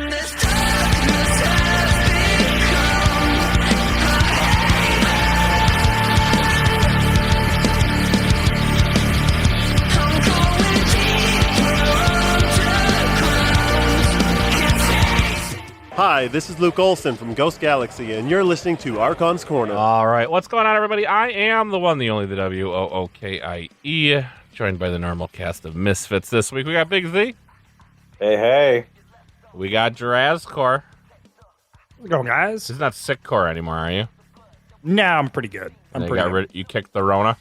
Hi, this is Luke Olson from Ghost Galaxy, and you're listening to Archon's Corner. All right, what's going on, everybody? I am the one, the only, the WOOKIE, joined by the normal cast of misfits this week. We got Big Z. Hey. We got Jarazcore. How's it going, guys? He's not sick core anymore, are you? Nah, I'm pretty good. You kicked the Rona?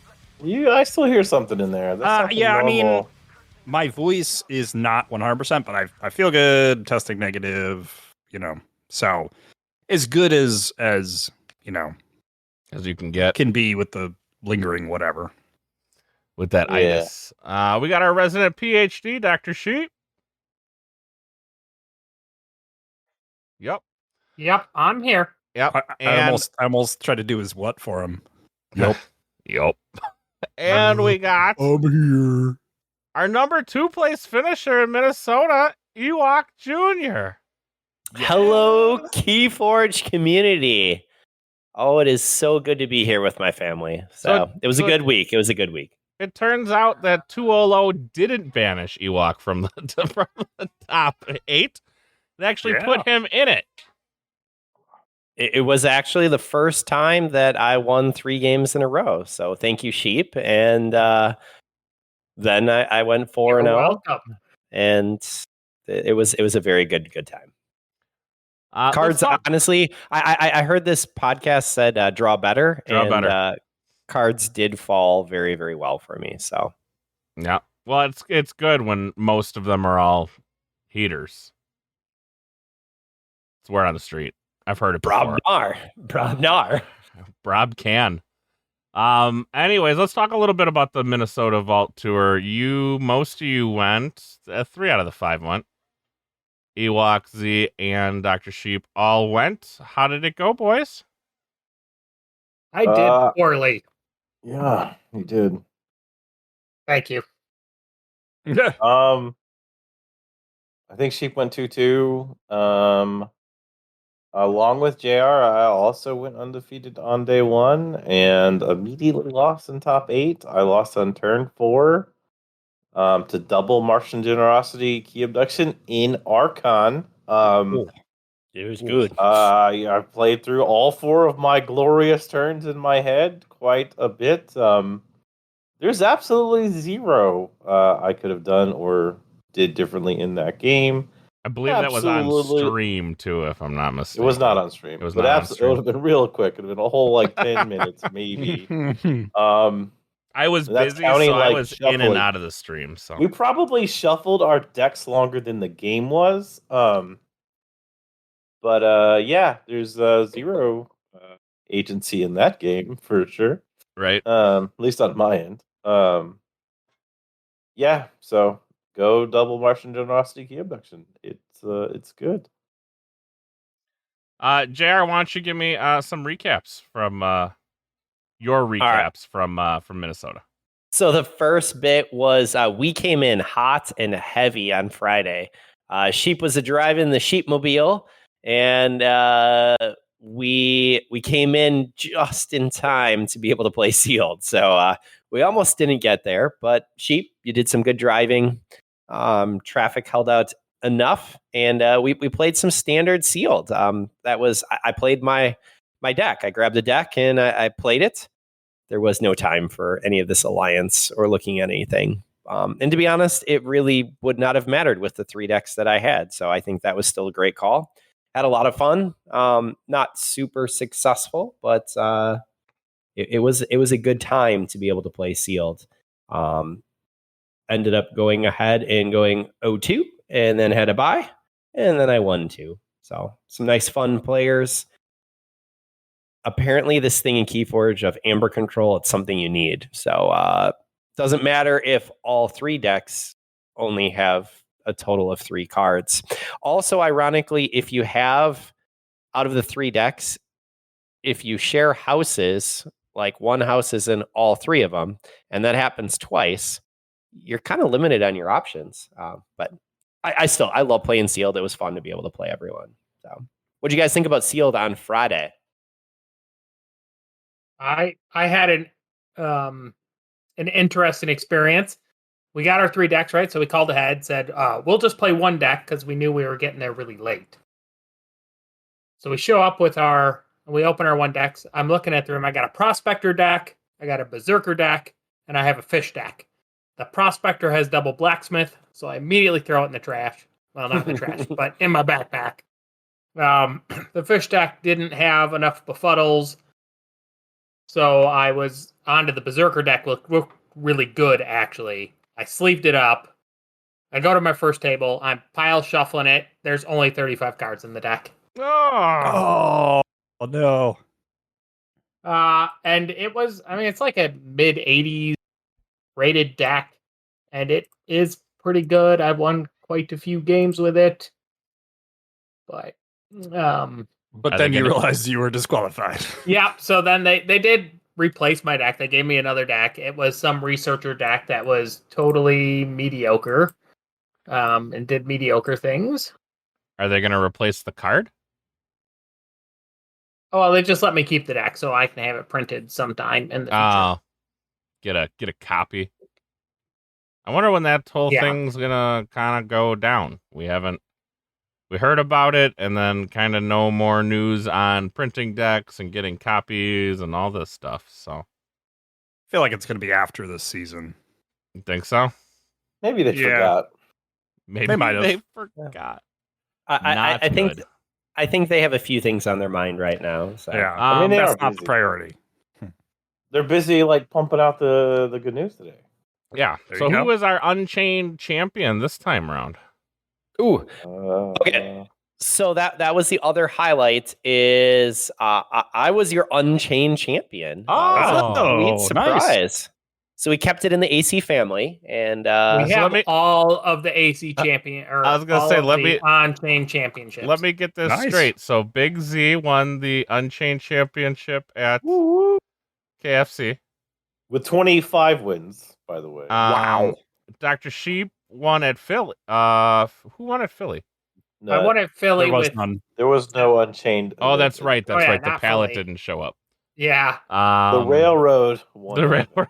I still hear something in there. That's yeah, normal. I mean, my voice is not 100%, but I feel good, testing negative, so as good as as you can get, can be with the lingering whatever. With that itis. We got our resident PhD, Dr. Sheep. Yep, I'm here. Yep. I almost tried to do his what for him. Yep. And we got I'm here. Our number 2 place finisher in Minnesota, Ewok Jr. Hello, Keyforge community. Oh, it is so good to be here with my family. So it was a good week. It turns out that 200 didn't banish Ewok from the top 8. They actually put him in it. It was actually the first time that I won 3 games in a row. So thank you, Sheep. And then I went 4-0. Welcome. And it was a very good time. Cards, honestly, I heard this podcast said draw better. Cards did fall very, very well for me. So, yeah. Well, it's good when most of them are all heaters. It's word on the street. I've heard it before. Brobnar. Brob can. Anyways, let's talk a little bit about the Minnesota Vault Tour. Most of you went. 3 out of the 5 went. Ewok, Z, and Dr. Sheep all went. How did it go, boys? I did poorly. Yeah, you did. Thank you. I think Sheep went 2-2. Along with JR, I also went undefeated on day 1 and immediately lost in top 8. I lost on turn 4 to double Martian Generosity Key Abduction in Archon. It was good. I played through all 4 of my glorious turns in my head quite a bit. There's absolutely zero I could have done or did differently in that game. I believe that was on stream too, if I'm not mistaken. It was not on stream. It would have been real quick. It would have been a whole 10 minutes maybe. I was busy, so I was in and out of the stream. So we probably shuffled our decks longer than the game was. But there's zero agency in that game for sure. Right. At least on my end. So go double Martian Generosity Key Abduction. It's good. JR, why don't you give me some recaps from your recaps from Minnesota? So the first bit was we came in hot and heavy on Friday. Sheep was driving the Sheepmobile, and we came in just in time to be able to play sealed. So we almost didn't get there, but Sheep, you did some good driving. Traffic held out enough, and we played some standard sealed. I played my deck. I grabbed the deck and I played it. There was no time for any of this alliance or looking at anything. And to be honest, it really would not have mattered with the 3 decks that I had. So I think that was still a great call. Had a lot of fun. Not super successful, but it was a good time to be able to play sealed. Ended up going ahead and going 0-2, and then had a bye, and then I won 2. So some nice fun players. Apparently this thing in Keyforge of Amber Control, it's something you need. So doesn't matter if all 3 decks only have a total of 3 cards. Also, ironically, if you have, out of the 3 decks, if you share houses, like one house is in all 3 of them, and that happens twice, you're kind of limited on your options. But I love playing sealed. It was fun to be able to play everyone. So, what do you guys think about sealed on Friday? I had an interesting experience. We got our 3 decks, right? So we called ahead, said, we'll just play 1 deck because we knew we were getting there really late. So we show up we open our 1 decks. I'm looking at the room. I got a Prospector deck, I got a Berserker deck, and I have a Fish deck. The Prospector has double Blacksmith, so I immediately throw it in the trash. Well, not in the trash, but in my backpack. The Fish deck didn't have enough befuddles, so I was onto the Berserker deck. Looked really good, actually. I sleeved it up. I go to my first table. I'm pile shuffling it. There's only 35 cards in the deck. Oh, no. And it was, it's like a mid 80s rated deck, and it is pretty good. I've won quite a few games with it. But then you realized you were disqualified. Yeah, so then they did replace my deck. They gave me another deck. It was some researcher deck that was totally mediocre, and did mediocre things. Are they going to replace the card? Oh, well, they just let me keep the deck so I can have it printed sometime in the future. Get a copy. I wonder when that whole thing's gonna kind of go down. We heard about it, and then kind of no more news on printing decks and getting copies and all this stuff. So I feel like it's going to be after this season. you think so? Maybe they forgot. Maybe They might have. they forgot. I think they have a few things on their mind right now. So. Yeah, I mean, they that's are not busy. the priority. They're busy like pumping out the good news today. Yeah. There So you go. who is our Unchained champion this time around? Ooh. Okay. So that was the other highlight. Is I was your Unchained champion. That's a sweet surprise. Nice. So we kept it in the AC family, and We have let me- all of the AC champion, or I was gonna all say, of let the me- on-chain championships. Let me get this Nice. straight. So Big Z won the Unchained championship at KFC. With 25 wins, by the way. Wow. Dr. Sheep won at Philly. Who won at Philly? No, I won at Philly There was with none. there was no Unchained. Oh, event. that's right. That's yeah, right. The not pallet Philly. didn't show up. Yeah. The railroad won. The railroad.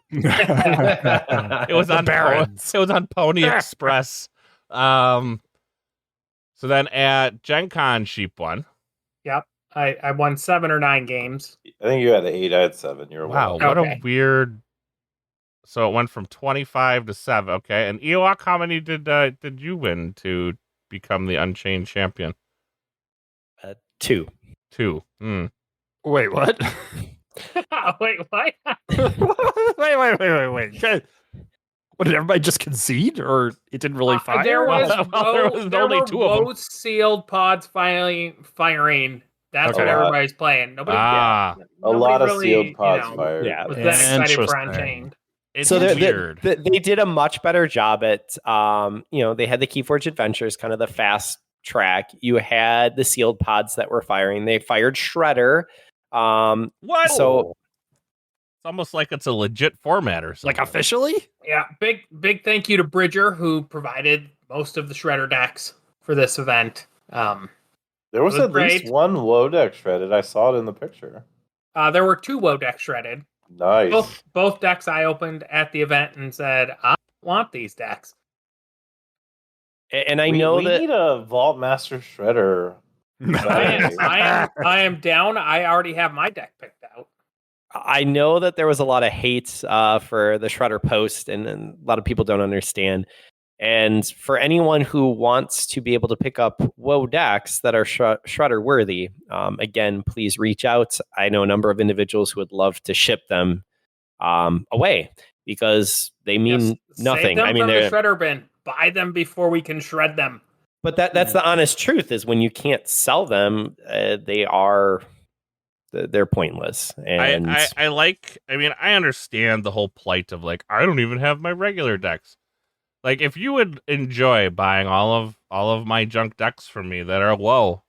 It was on Barons. It was on Pony Express. So then at Gen Con, Sheep won. Yep. I won 7 or 9 games. I think you had 8. I had 7. You're Wow, one. what Okay. a weird. So it went from 25 to 7. Okay, and Ewok, how many did you win to become the Unchained champion? 2. 2. Wait, what? Wait, what? wait. Okay. What, did everybody just concede, or it didn't really fire? There was There was only 2 of them. both sealed pods firing. That's what Okay. everybody's playing. Nobody. A nobody lot of really, sealed pods you know, fired. Yeah. was that excited for Interesting. Unchained. It's So weird. they did a much better job at, they had the Keyforge Adventures, kind of the fast track. You had the sealed pods that were firing. They fired Shredder. What? So It's almost like it's a legit format or something. Like officially? Yeah, big thank you to Bridger, who provided most of the Shredder decks for this event. There was It was at least great. one low deck shredded. I saw it in the picture. There were 2 WoW decks shredded. Nice. Both decks I opened at the event and said, I want these decks. and I we know that need a Vault Master Shredder. I am down. I already have my deck picked out. I know that there was a lot of hate for the Shredder post, and a lot of people don't understand. And for anyone who wants to be able to pick up WoW decks that are Shredder worthy, again, please reach out. I know a number of individuals who would love to ship them away because they mean Just nothing. Save them I mean, from the they're, Shredder bin. Buy them before we can shred them. but that's the honest truth is when you can't sell them, they're pointless. And I understand the whole plight of like, I don't even have my regular decks. Like, if you would enjoy buying all of my junk decks from me that are low,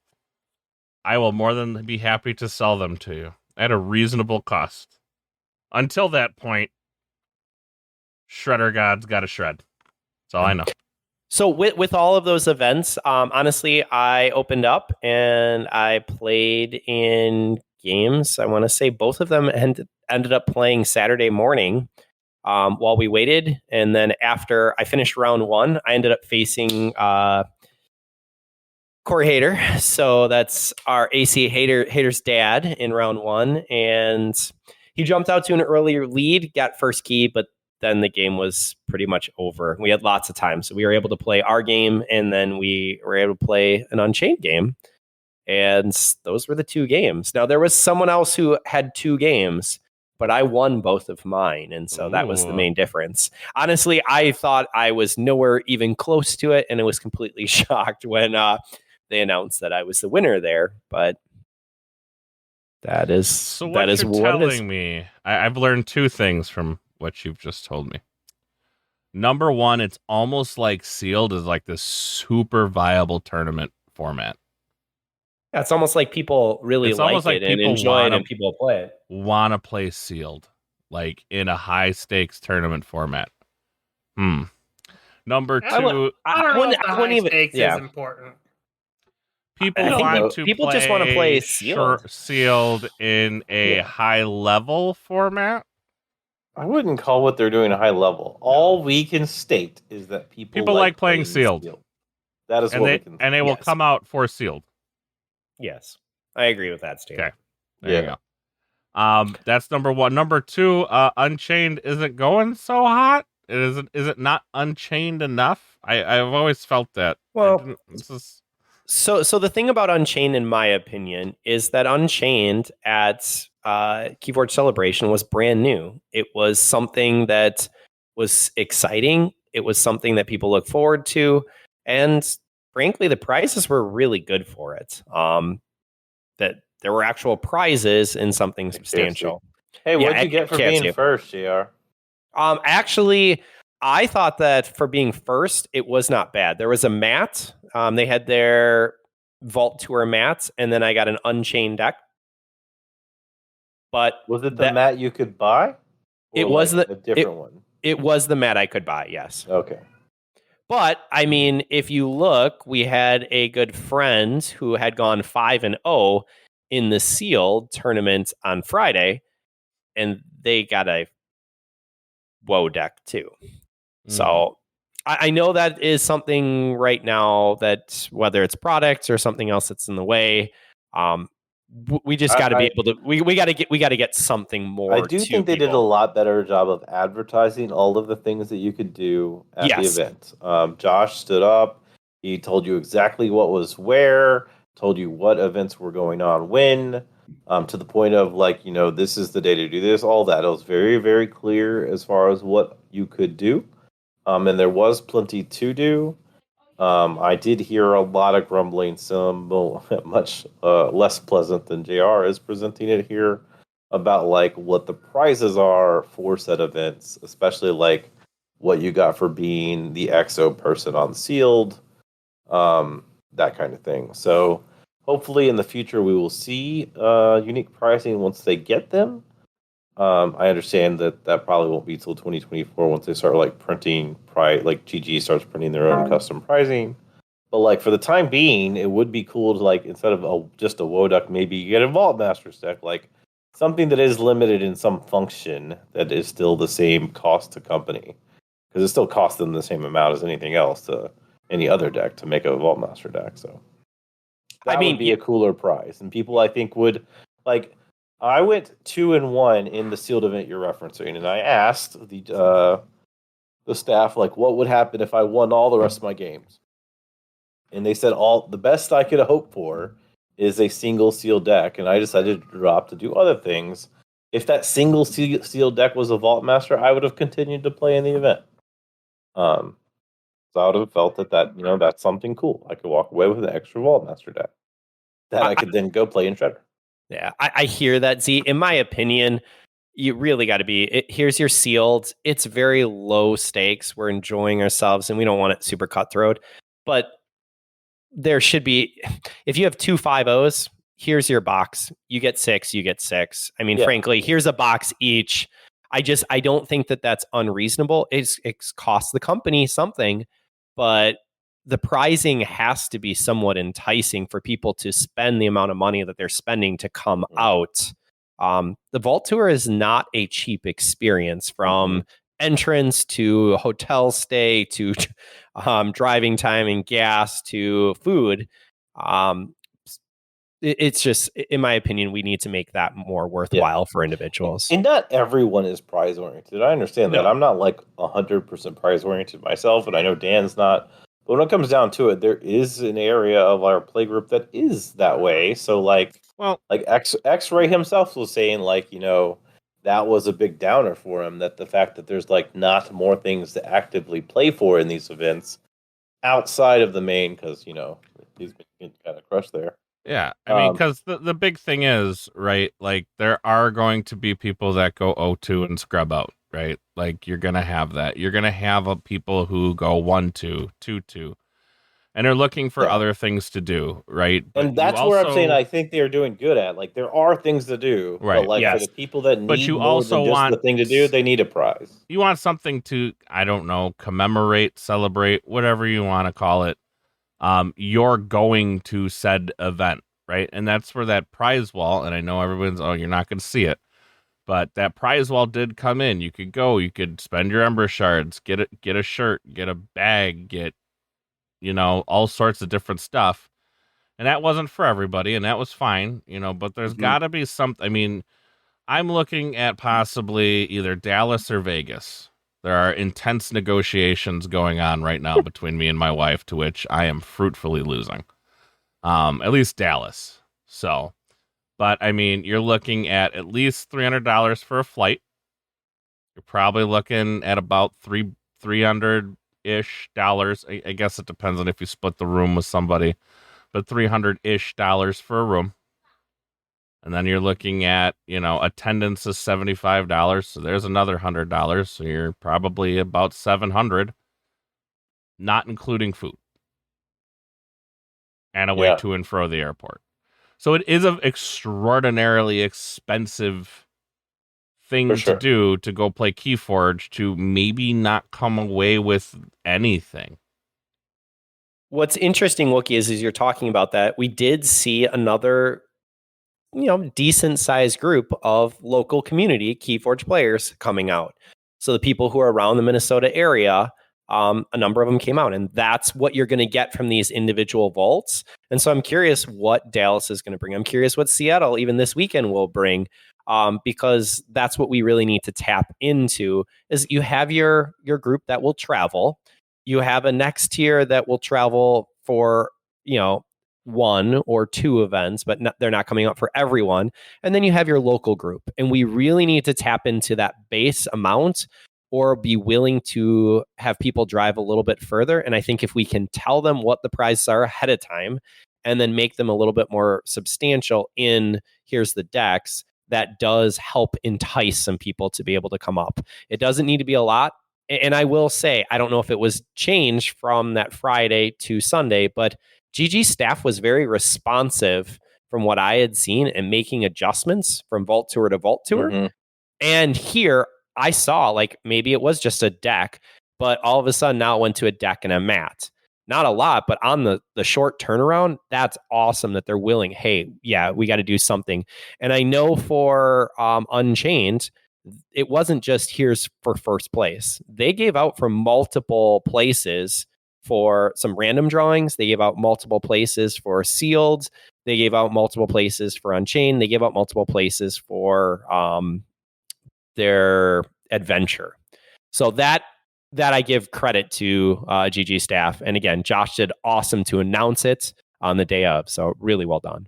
I will more than be happy to sell them to you at a reasonable cost. Until that point, Shredder God's got to shred. That's all I know. So with all of those events, honestly, I opened up and I played in games. I want to say both of them ended up playing Saturday morning while we waited. And then after I finished round one, I ended up facing Corey Hater. So that's our AC Hater's dad in round one. And he jumped out to an earlier lead, got first key, but then the game was pretty much over. We had lots of time. So we were able to play our game, and then we were able to play an Unchained game. And those were the 2 games. Now, there was someone else who had 2 games, but I won both of mine. And so that was the main difference. Honestly, I thought I was nowhere even close to it, and I was completely shocked when they announced that I was the winner there. But that is So that is you're what it is. telling me, I've learned 2 things from what you've just told me. Number one, it's almost like Sealed is like this super viable tournament format. Yeah, it's almost like people really It's like almost like it and people enjoy it, wanna- and people play it. Want to play Sealed, like in a high stakes tournament format. Number 2, I don't know if the high stakes yeah. is important. people I think want to people just wanna play Sealed. Sealed in a high level format. I wouldn't call what they're doing a high level. All we can state is that people like playing Sealed. That is And what they we can. and they will Yes. come out for Sealed. Yes, I agree with that statement. Okay. There you go. That's number 1. Number 2, Unchained isn't going so hot. Is it not Unchained enough? I've always felt that. Well, so the thing about Unchained, in my opinion, is that Unchained at Keyforge Celebration was brand new. It was something that was exciting. It was something that people look forward to, and frankly, the prizes were really good for it. That there were actual prizes in something substantial. Hey, what'd you get for being KFC. first, JR? Actually, I thought that for being first, it was not bad. There was a mat. They had their Vault Tour mats, and then I got an Unchained deck. But Was it the mat you could buy? It Or was like a different one. It was the mat I could buy, yes. Okay. But I mean, if you look, we had a good friend who had gone 5-0 in the Sealed tournament on Friday, and they got a WoW deck too. So I know that is something right now that whether it's products or something else that's in the way, we just got to be able to. We got to get something more. I do think they did a lot better job of advertising all of the things that you could do at the event. Josh stood up. He told you exactly what was where. Told you what events were going on when. To the point of like, this is the day to do this. All that. It was very, very clear as far as what you could do. And there was plenty to do. I did hear a lot of grumbling, some much less pleasant than JR is presenting it here, about like what the prizes are for said events, especially like what you got for being the EXO person on Sealed, that kind of thing. So hopefully in the future we will see unique pricing once they get them. I understand that probably won't be till 2024 once they start like printing like GG starts printing their own custom pricing. But like for the time being, it would be cool to like instead of just a WoW deck, maybe you get a Vault Master's deck, like something that is limited in some function that is still the same cost to company, because it still costs them the same amount as anything else to any other deck to make a Vault Master deck. So that would be a cooler prize, and people I think would like. I went 2-1 in the Sealed event you're referencing, and I asked the staff like, what would happen if I won all the rest of my games? And they said the best I could hope for is a single Sealed deck, and I decided to drop to do other things. If that single Sealed deck was a Vault Master, I would have continued to play in the event. So I would have felt that that's something cool. I could walk away with an extra Vault Master deck that I could then go play in Shredder. Yeah, I hear that, Z. In my opinion, you really got to be. Here's your Sealed. It's very low stakes. We're enjoying ourselves, and we don't want it super cutthroat. But there should be, if you have 2 5-0s, here's your box. You get 6, you get 6. I mean, frankly, here's a box each. I don't think that that's unreasonable. It's cost the company something, but the pricing has to be somewhat enticing for people to spend the amount of money that they're spending to come out. The Vault Tour is not a cheap experience, from entrance to hotel stay to driving time and gas to food. It's just, in my opinion, we need to make that more worthwhile for individuals. And not everyone is prize oriented. I understand that. I'm not like 100% prize oriented myself, and I know Dan's not. But when it comes down to it, there is an area of our play group that is that way. So like X-Ray himself was saying, like, you know, that was a big downer for him, that the fact that there's like not more things to actively play for in these events outside of the main, because, you know, he's been kind of crushed there. Yeah, I mean, because the big thing is, right, like, there are going to be people that go 0-2 and scrub out, right? Like, you're going to have that. You're going to have people who go 1-2, 2-2, and they're looking for other things to do, right? But and that's where I'm saying I think they're doing good at. Like, there are things to do, right? But, like, for the people that need you more also than just want the thing to do, they need a prize. You want something to, I don't know, commemorate, celebrate, whatever you want to call it. You're going to said event, right? And that's where that prize wall, and I know everyone's, you're not going to see it, but that prize wall did come in. You could go, you could spend your Ember Shards, get a shirt, get a bag, get, you know, all sorts of different stuff. And that wasn't for everybody, and that was fine, you know, but there's got to be something. I mean, I'm looking at possibly either Dallas or Vegas. There are intense negotiations going on right now between me and my wife, to which I am fruitfully losing. At least Dallas. So, but I mean, you're looking at least $300 for a flight. You're probably looking at about $300-ish. I guess it depends on if you split the room with somebody, but $300-ish for a room. And then you're looking at, you know, attendance is $75. So there's another $100. So you're probably about $700, not including food and a way to and fro the airport. So it is an extraordinarily expensive thing to do, to go play Keyforge, to maybe not come away with anything. What's interesting, Wookie, is you're talking about that. We did see another, you know, decent sized group of local community Keyforge players coming out. So the people who are around the Minnesota area, a number of them came out, and that's what you're going to get from these individual vaults. And so I'm curious what Dallas is going to bring. I'm curious what Seattle, even this weekend, will bring, because that's what we really need to tap into. Is you have your group that will travel, you have a next tier that will travel for, you know, 1 or 2 events, but they're not coming out for everyone. And then you have your local group. And we really need to tap into that base amount, or be willing to have people drive a little bit further. And I think if we can tell them what the prizes are ahead of time, and then make them a little bit more substantial in here's the decks, that does help entice some people to be able to come up. It doesn't need to be a lot. And I will say, I don't know if it was changed from that Friday to Sunday, but GG staff was very responsive from what I had seen, and making adjustments from Vault Tour to Vault Tour. And here I saw, like, maybe it was just a deck, but all of a sudden now it went to a deck and a mat. Not a lot, but on the short turnaround, that's awesome that they're willing. Hey, yeah, we got to do something. And I know for Unchained, it wasn't just here's for first place. They gave out from multiple places for some random drawings. They gave out multiple places for sealed. They gave out multiple places for Unchained. They gave out multiple places for their adventure. So that I give credit to GG staff. And again, Josh did awesome to announce it on the day of. So really well done.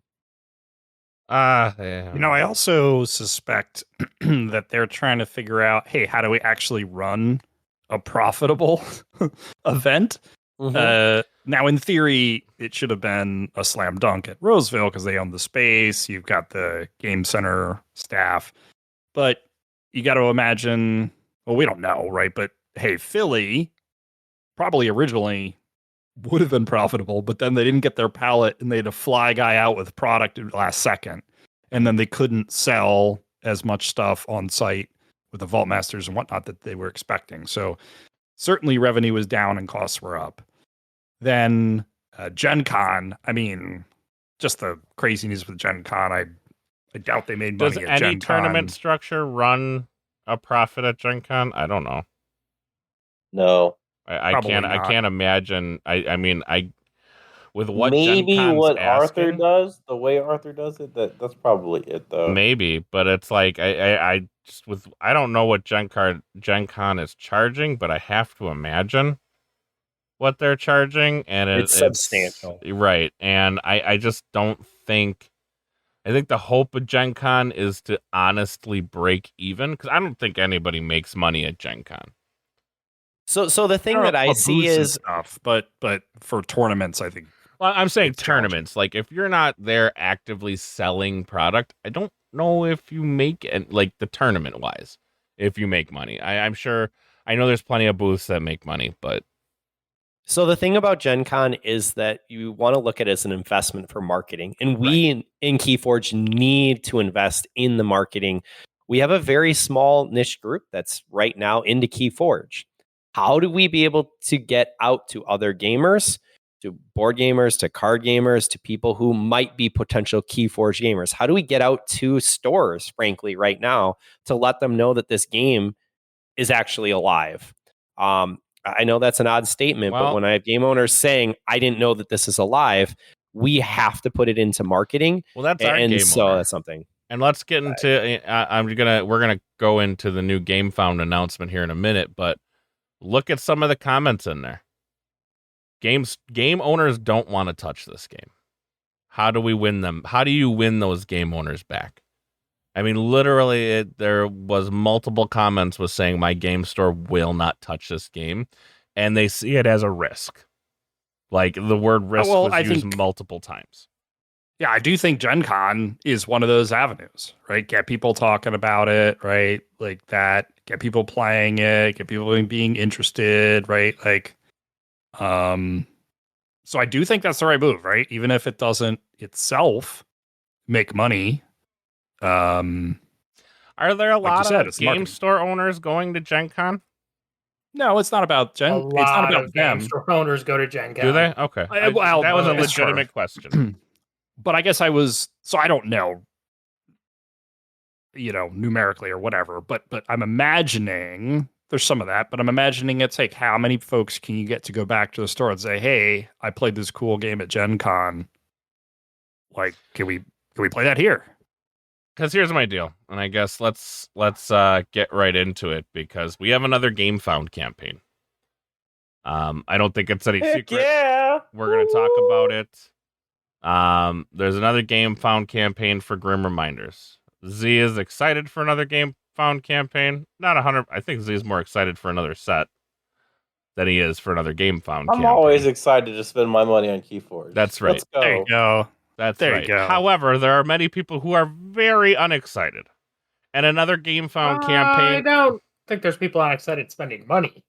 You know, I also suspect that they're trying to figure out, hey, how do we actually run a profitable event? Now, in theory, it should have been a slam dunk at Roseville because they own the space. You've got the game center staff. But you got to imagine, well, we don't know, right? But hey, Philly probably originally would have been profitable, but then they didn't get their pallet and they had to fly a guy out with product at the last second. And then they couldn't sell as much stuff on site with the Vault Masters and whatnot that they were expecting. So certainly revenue was down and costs were up. Then Gen Con, I mean, just the craziness with Gen Con. I doubt they made money Does at any Gen tournament Con. structure run a profit at Gen Con? I don't know. No. I Probably can't. I not. can't imagine. I mean, with what Gen Maybe Con's what Arthur asking, does, the way Arthur does it, that's probably it though. maybe. But it's like I just with I don't know what Gen Con is charging, but I have to imagine what they're charging, and It's substantial. right? And I just don't think. I think the hope of Gen Con is to honestly break even, because I don't think anybody makes money at Gen Con. So the thing that I see booths and is stuff, but for tournaments, I think. Well, I'm saying It's tournaments. Like, if you're not there actively selling product, I don't know if you make it, like, the tournament wise, if you make money. I'm sure. I know there's plenty of booths that make money, but So the thing about Gen Con is that you want to look at it as an investment for marketing. And we in Keyforge need to invest in the marketing. We have a very small niche group that's right now into Keyforge. How do we be able to get out to other gamers, to board gamers, to card gamers, to people who might be potential Keyforge gamers? How do we get out to stores, frankly, right now to let them know that this game is actually alive? I know that's an odd statement, but Well- when I have game owners saying, I didn't know that this is alive, we have to put it into marketing. well, that's our And game so owner. that's something. And let's get into. We're gonna go into the new Gamefound announcement here in a minute, but look at some of the comments in there. Game owners don't want to touch this game. How do we win them? How do you win those game owners back? I mean, literally, there was multiple comments was saying my game store will not touch this game, and they see it as a risk. Like, the word risk was I used think- multiple times. Yeah, I do think Gen Con is one of those avenues, right? Get people talking about it, right? Like that. Get people playing it. Get people being interested, right? Like, so I do think that's the right move, right? Even if it doesn't itself make money. Are there a Like you lot said, of it's game marketing. store owners going to Gen Con? No, it's not about Gen. A It's not lot about of game them. store owners go to Gen Con. Do they? Okay. Well, that was a it's legitimate sure. question. But I guess I don't know, numerically or whatever, but I'm imagining there's some of that, but I'm imagining it's like, how many folks can you get to go back to the store and say, hey, I played this cool game at Gen Con. Like, can we play that here? Because here's my deal, and I guess let's get right into it, because we have another Gamefound campaign. I don't think it's any Heck secret. yeah. We're gonna talk about it. There's another Gamefound campaign for Grim Reminders. Z is excited for another Gamefound campaign. Not 100. I think Z is more excited for another set than he is for another Gamefound I'm campaign. always excited to spend my money on Keyforge. That's right. Let's go. There you go. That's There you right. go. However, there are many people who are very unexcited. And another Gamefound I campaign. don't think there's people unexcited spending money.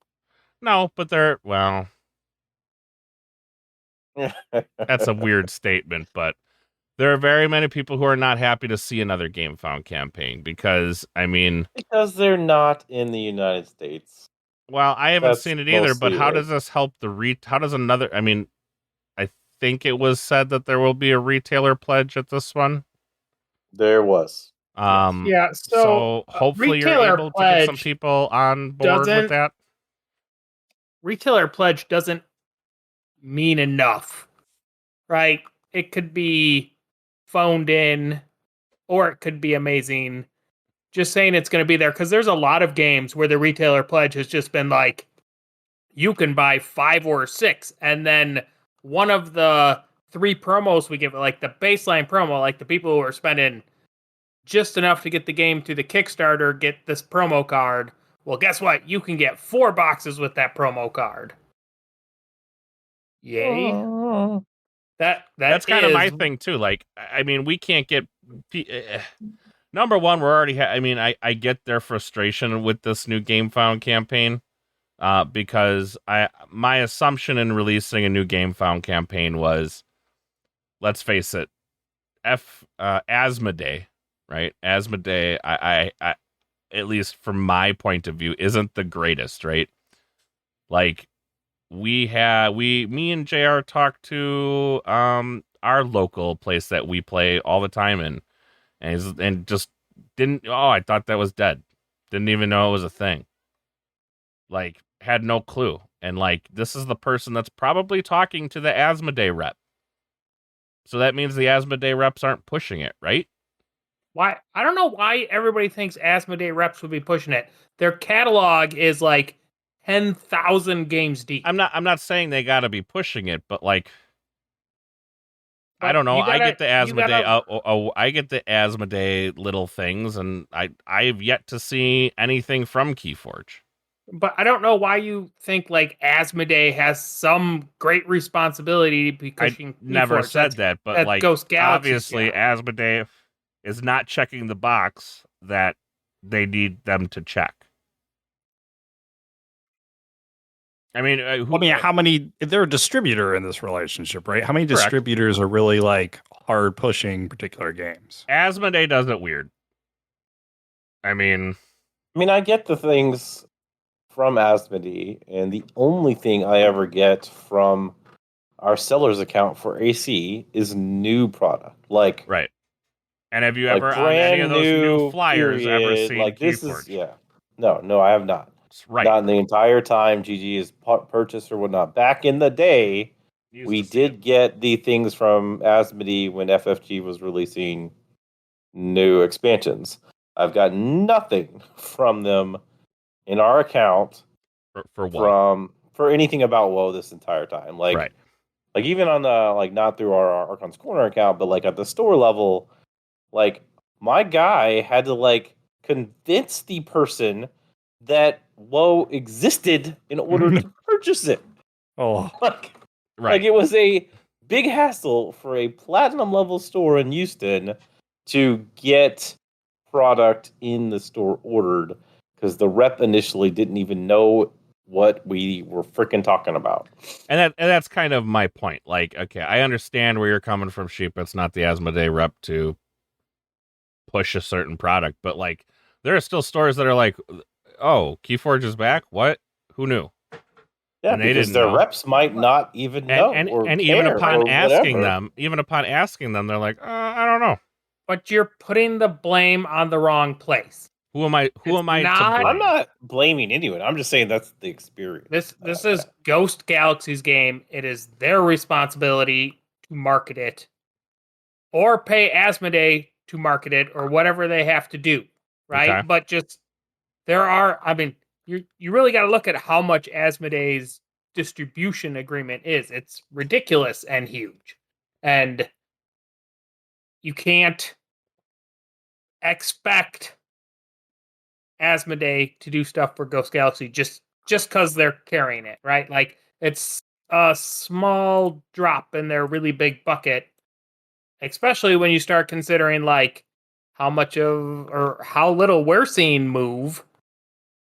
No, but that's a weird statement, but there are very many people who are not happy to see another Gamefound campaign because, I mean, Because they're not in the United States. well, I haven't That's seen it either, but mostly how it. does this help how does another, I mean, I think it was said that there will be a retailer pledge at this one. There was. Yeah, So hopefully you're retailer able to get some pledge people on board with doesn't- that. retailer pledge doesn't mean enough, right? It could be phoned in, or it could be amazing. Just saying it's going to be there, because there's a lot of games where the retailer pledge has just been like, you can buy 5 or 6, and then one of the 3 promos we give, like the baseline promo, like the people who are spending just enough to get the game through the Kickstarter, get this promo card. Well, guess what? You can get 4 boxes with that promo card. Yay. Oh. That's kind of my thing too. Like, I mean, we can't get number one. We're already. I mean, I get their frustration with this new Gamefound campaign, because my assumption in releasing a new Gamefound campaign was, let's face it, Asmodee, right? Asmodee, I at least from my point of view, isn't the greatest, right? Like, me and JR talked to our local place that we play all the time in, and just didn't. Oh, I thought that was dead. Didn't even know it was a thing. Like, had no clue. And like, this is the person that's probably talking to the Asmodee rep. So that means the Asmodee reps aren't pushing it, right? Why? I don't know why everybody thinks Asmodee reps would be pushing it. Their catalog is like 10,000 games deep. I'm not saying they got to be pushing it, but like, I But don't know. you gotta- I get the you Asmodee. gotta- I get the Asmodee little things, and I've yet to see anything from Keyforge. But I don't know why you think like Asmodee has some great responsibility to be pushing. Never Keyforge. said that, but that's like, Ghost Galaxy. obviously, Asmodee is not checking the box that they need them to check. I mean, how many? They're a distributor in this relationship, right? How many Correct. distributors are really like hard pushing particular games? Asmodee does it weird. I mean, I get the things from Asmodee, and the only thing I ever get from our seller's account for AC is new product. Like, right. And have you like ever on any of those new flyers ever period, seen like this Keyforge? is no, I have not. Right. Not in the entire time GG has purchased or whatnot. Back in the day, we did get the things from Asmodee when FFG was releasing new expansions. I've got nothing from them in our account for what? For anything about WoW this entire time. Like, right. Like even on the like not through our Archon's Corner account, but like at the store level, like my guy had to like convince the person that WoW existed in order to purchase it. Oh, Like, Right. like it was a big hassle for a platinum level store in Houston to get product in the store ordered because the rep initially didn't even know what we were freaking talking about. And that's kind of my point. Like, okay, I understand where you're coming from, Sheep. It's not the Asmodee rep to push a certain product, but like, there are still stores that are like, oh, Keyforge is back? What? Who knew? Yeah, and they because didn't their know. reps might not even know, And or even care, upon or asking whatever. them, they're like, I don't know. But you're putting the blame on the wrong place. Who am I to blame? I'm not blaming anyone. I'm just saying that's the experience. This is Ghost Galaxy's game. It is their responsibility to market it, or pay Asmodee to market it, or whatever they have to do, right? Okay. But just there are. I mean, you really got to look at how much Asmodee's distribution agreement is. It's ridiculous and huge, and you can't expect Asmodee to do stuff for Ghost Galaxy just because they're carrying it, right? Like, it's a small drop in their really big bucket, especially when you start considering like how much of or how little we're seeing move.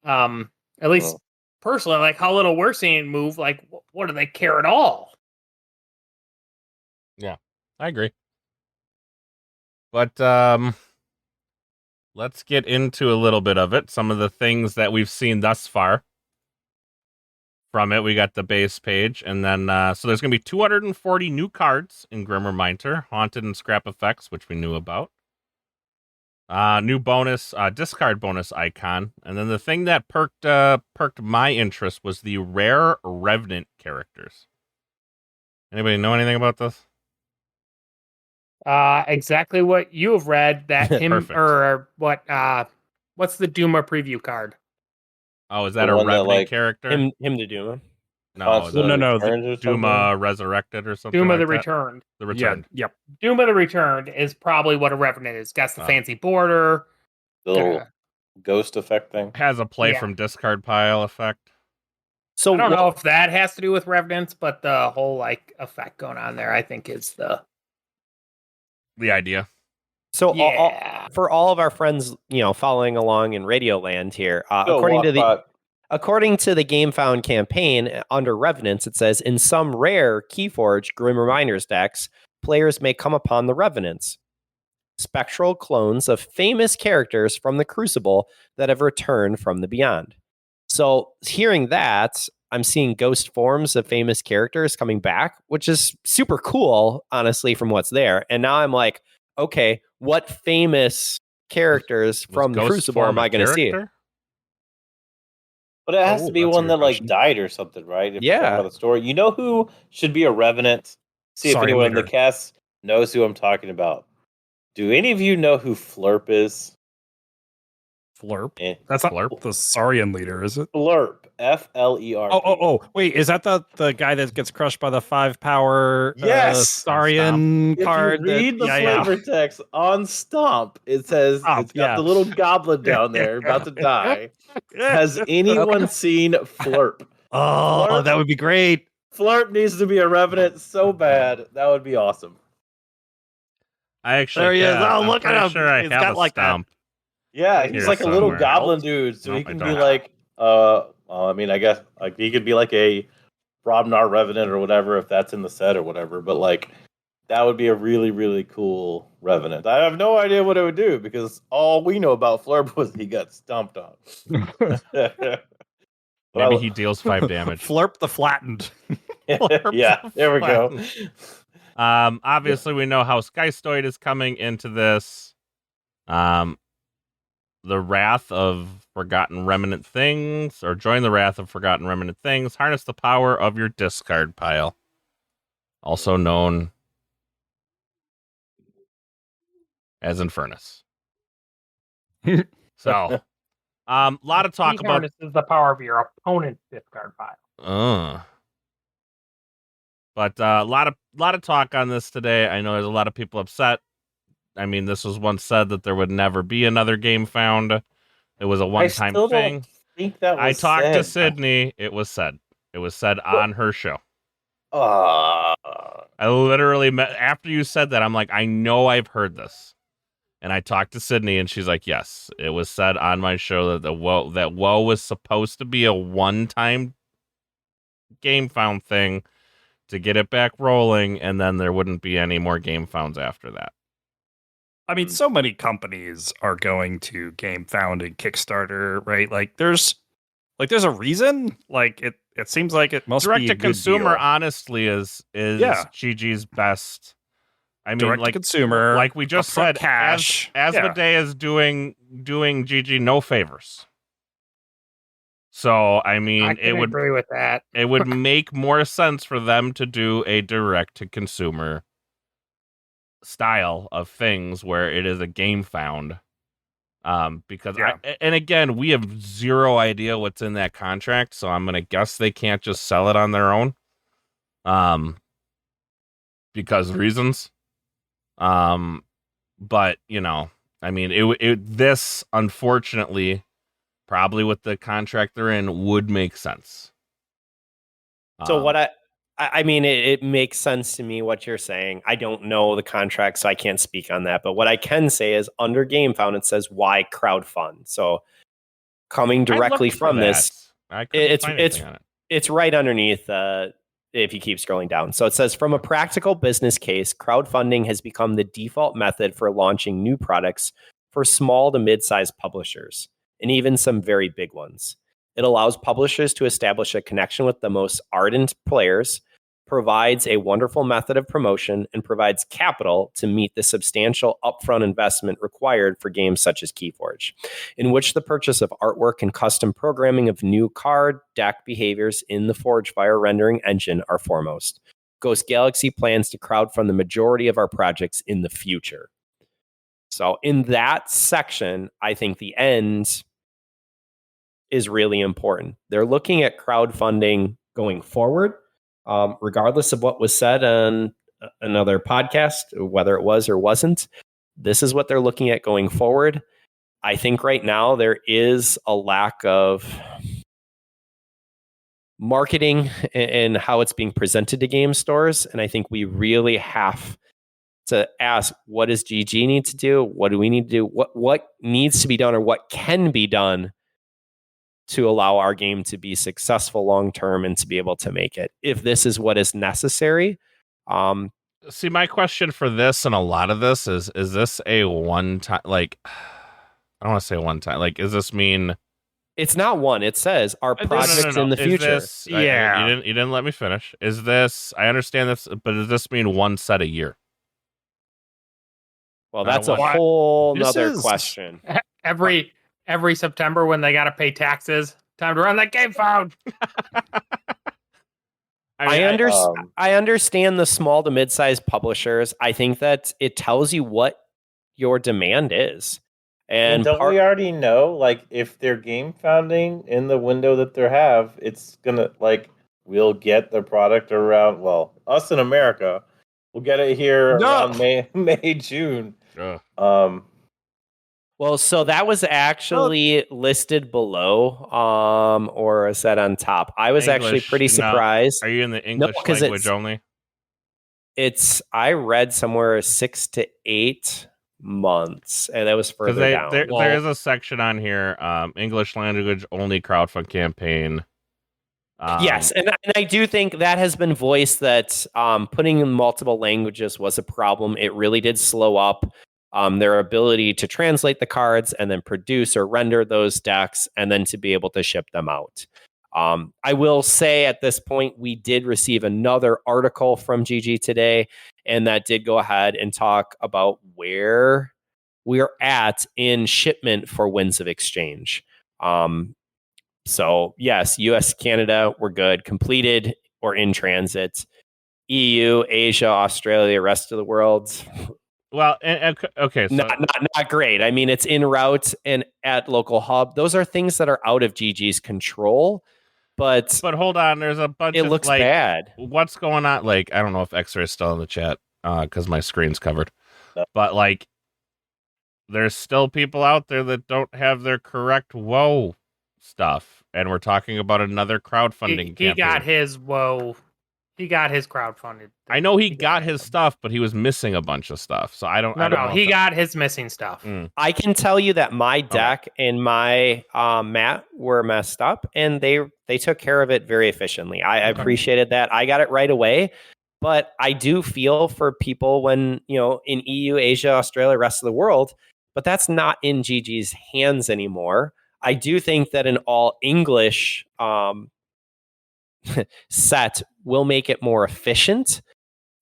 At least personally, like how little we're seeing move. Like, what do they care at all? Yeah, I agree. But let's get into a little bit of it. Some of the things that we've seen thus far from it. We got the base page, and then so there's going to be 240 new cards in Grim Reminder, Haunted and Scrap Effects, which we knew about. New bonus, discard bonus icon, and then the thing that perked my interest was the rare Revenant characters. Anybody know anything about this? Exactly what you have read. That him Perfect. or what? What's the Duma preview card? Oh, is that The a one that, Revenant like, character? Him to Duma. No, Constantly no, returns or something? Duma Resurrected or something Duma like the that? Returned. The Returned. Yeah, yep. Duma the Returned is probably what a Revenant is. Got the Oh. fancy border. The little Yeah. ghost effect thing. Has a play Yeah. from discard pile effect. So I don't know if that has to do with Revenants, but the whole like effect going on there, I think, is the idea. So yeah. for all of our friends, following along in Radio Land here, Go according to the Gamefound campaign under Revenants, it says in some rare Keyforge Grim Reminders decks, players may come upon the Revenants, spectral clones of famous characters from the Crucible that have returned from the Beyond. So hearing that, I'm seeing ghost forms of famous characters coming back, which is super cool, honestly, from what's there. And now I'm like, okay, what famous characters Was from the Ghost Crucible Form am I a going to see? character? But it has Oh, to be that's a one good that like question. died or something, right? If you're talking Yeah. about the story, you know who should be a revenant. See if Sorry, anyone in the later. cast knows who I'm talking about. Do any of you know who Flurp is? Flurp. Eh. That's not Flurp? the Saurian leader, is it? Flurp, FLERP. Oh! Wait, is that the guy that gets crushed by the 5 power Yes! Saurian If card? you read the yeah. flavor text on Stomp, it says Stomp, it's got yeah. the little goblin down there about to die. Has anyone seen Flurp? Oh, Flurp? that would be great. Flurp needs to be a revenant so bad. That would be awesome. I actually There he is. have. Oh, I'm look at pretty him. sure I He's have got a like that- stomp. Yeah, Here he's like a little somewhere. goblin dude, so Nope, he can I be don't. like, well, I mean, I guess like he could be like a Brobnar Revenant or whatever if that's in the set or whatever. But like, that would be a really, really cool Revenant. I have no idea what it would do because all we know about Flurp was he got stomped on. Maybe he deals 5 damage. Flurp the flattened. Yeah, there we go. Obviously, we know how Skystoid is coming into this. The Wrath of Forgotten Remnant Things, or join the Wrath of Forgotten Remnant Things. Harness the power of your discard pile, also known as Infernus. So, lot of talk Key about. harnesses the power of your opponent's discard pile. But a lot of talk on this today. I know there's a lot of people upset. I mean, this was once said that there would never be another Gamefound. It was a one-time still thing. don't think that was I talked to said. Sydney. It was said. It was said on her show. Uh, I literally met after you said that. I'm like, I know I've heard this. And I talked to Sydney, and she's like, yes, it was said on my show that WoW was supposed to be a one-time Gamefound thing to get it back rolling, and then there wouldn't be any more Gamefounds after that. I mean, so many companies are going to Gamefound and Kickstarter, right? Like, there's a reason. Like, it seems like it must Direct be a to good consumer, deal. honestly, is Yeah. GG's best. I mean, Direct to like consumer, like we just upfront said, cash. Asmodee is doing GG no favors. So I mean, I can agree with that. it would make more sense for them to do a direct to consumer style of things where it is a Gamefound. Because and again, we have zero idea what's in that contract, so I'm gonna guess they can't just sell it on their own. Because reasons. But you know, I mean, this unfortunately, probably with the contract they're in, would make sense. So what I mean, it makes sense to me what you're saying. I don't know the contract, so I can't speak on that. But what I can say is under Gamefound, it says why crowdfund. So coming directly from this, it's right underneath if you keep scrolling down. So it says, from a practical business case, crowdfunding has become the default method for launching new products for small to mid-sized publishers, and even some very big ones. It allows publishers to establish a connection with the most ardent players, provides a wonderful method of promotion, and provides capital to meet the substantial upfront investment required for games such as Keyforge, in which the purchase of artwork and custom programming of new card deck behaviors in the Forgefire rendering engine are foremost. Ghost Galaxy plans to crowdfund the majority of our projects in the future. So in that section, I think the end is really important. They're looking at crowdfunding going forward, regardless of what was said on another podcast, whether it was or wasn't. This is what they're looking at going forward. I think right now there is a lack of marketing and how it's being presented to game stores. And I think we really have to ask, what does GG need to do? What do we need to do? What needs to be done, or what can be done to allow our game to be successful long-term and to be able to make it, if this is what is necessary. See, my question for this and a lot of this is this a one-time, like, I don't want to say one time, like, does this mean It's not one. It says our No, no, no, projects no. in the Is future. this, Yeah. you didn't let me finish. Is this? I understand this, but does this mean one set a year? Well, that's a What? whole This nother is- question. Every September when they got to pay taxes, time to run that Gamefound. I understand the small to mid-sized publishers. I think that it tells you what your demand is. And don't we already know, like, if they're game founding in the window that they have, it's gonna, like, we'll get the product around, well, us in America, we'll get it here around May, June. well, so that was actually listed below, or is that on top? I was actually English, pretty no. surprised. Are you in the English 'cause language only? I read somewhere 6 to 8 months, and that was further down. There is a section on here, English language only crowdfund campaign. Yes, and I do think that has been voiced that putting in multiple languages was a problem. It really did slow up their ability to translate the cards and then produce or render those decks and then to be able to ship them out. I will say at this point, we did receive another article from GG today, and that did go ahead and talk about where we're at in shipment for Winds of Exchange. So yes, US, Canada, we're good. Completed or in transit. EU, Asia, Australia, rest of the world. Well, okay, so Not great. I mean, it's en route and at local hub. Those are things that are out of GG's control. But hold on, there's a bunch it of, looks like, bad. What's going on? Like, I don't know if X-Ray is still in the chat because my screen's covered. No. But, like, there's still people out there that don't have their correct WoW stuff, and we're talking about another crowdfunding He campaign. got his He got his crowdfunded. I know he got his stuff, but he was missing a bunch of stuff. So I don't. No, he got his missing stuff. I can tell you that my deck and my mat were messed up, and they took care of it very efficiently. I appreciated that. I got it right away, but I do feel for people when, in EU, Asia, Australia, rest of the world, but that's not in GG's hands anymore. I do think that an all English set will make it more efficient,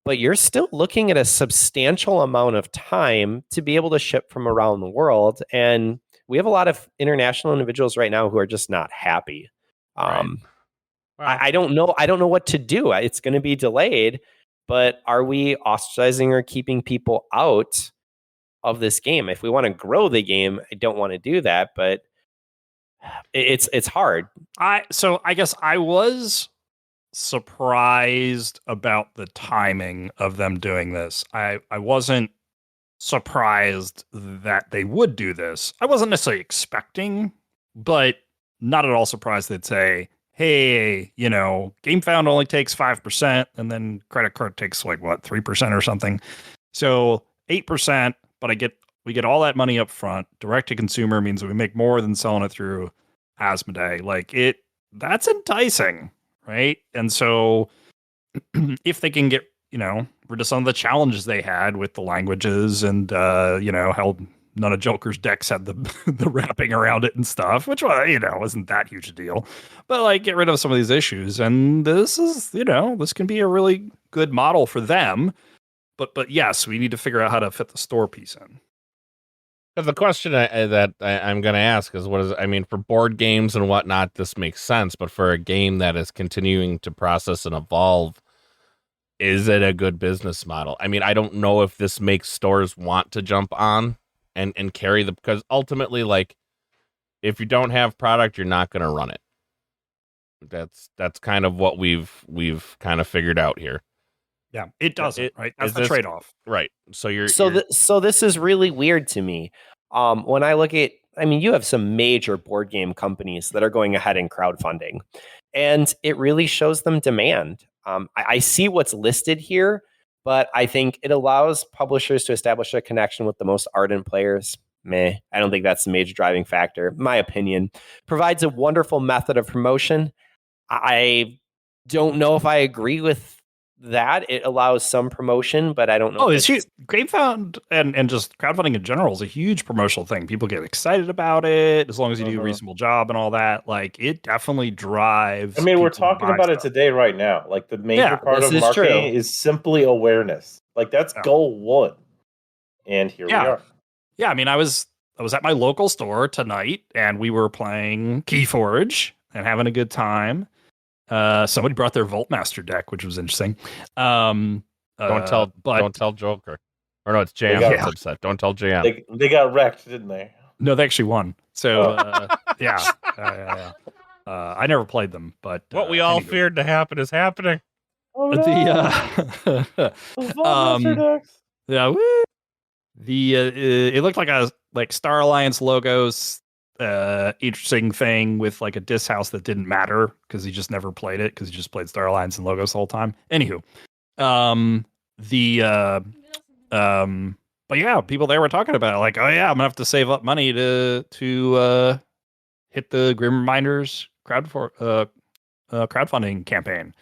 but you're still looking at a substantial amount of time to be able to ship from around the world. And we have a lot of international individuals right now who are just not happy. Right. Well, I don't know. I don't know what to do. It's going to be delayed, but are we ostracizing or keeping people out of this game? If we want to grow the game, I don't want to do that, but it's hard. So I guess I was surprised about the timing of them doing this. I wasn't surprised that they would do this. I wasn't necessarily expecting, but not at all surprised they'd say, hey, Gamefound only takes 5%, and then credit card takes 3% or something. So 8%, but we get all that money up front. Direct to consumer means that we make more than selling it through Asmodee. That's enticing, right? And so if they can get, rid of some of the challenges they had with the languages and, how none of Joker's decks had the wrapping around it and stuff, which, wasn't that huge a deal. But, get rid of some of these issues. And this is, this can be a really good model for them. But yes, we need to figure out how to fit the store piece in. The question that I'm going to ask is, for board games and whatnot, this makes sense. But for a game that is continuing to process and evolve, is it a good business model? I don't know if this makes stores want to jump on and carry because ultimately, if you don't have product, you're not going to run it. That's kind of what we've kind of figured out here. Yeah, it doesn't, right? That's the trade-off. Right. So So this is really weird to me. When I look at, you have some major board game companies that are going ahead and crowdfunding, and it really shows them demand. I see what's listed here, but I think it allows publishers to establish a connection with the most ardent players. I don't think that's the major driving factor. My opinion. Provides a wonderful method of promotion. I don't know if I agree with that. It allows some promotion, but I don't know. Oh, if it's huge. Gamefound and just crowdfunding in general is a huge promotional thing. People get excited about it as long as you do a reasonable job and all that. Like, it definitely drives. I mean, we're people to talking buy about it stuff. today, right now. Like, the major part this of is marketing true. is simply awareness. Like, that's Yeah. goal one. And here we are. Yeah, I mean, I was at my local store tonight, and we were playing Keyforge and having a good time. Somebody brought their Voltmaster deck, which was interesting. Don't tell Joker. Or no, it's JM that's upset. Don't tell JM. They got wrecked, didn't they? No, they actually won. So yeah. I never played them, but what we all feared to happen is happening. Oh, no. The Voltmaster decks. yeah, woo. It looked like Star Alliance logos. Interesting thing with like a disc house that didn't matter because he just never played it because he just played Star Alliance and logos the whole time. Anywho, but yeah, people there were talking about it, like, oh yeah, I'm gonna have to save up money to hit the Grim Reminders crowdfunding campaign.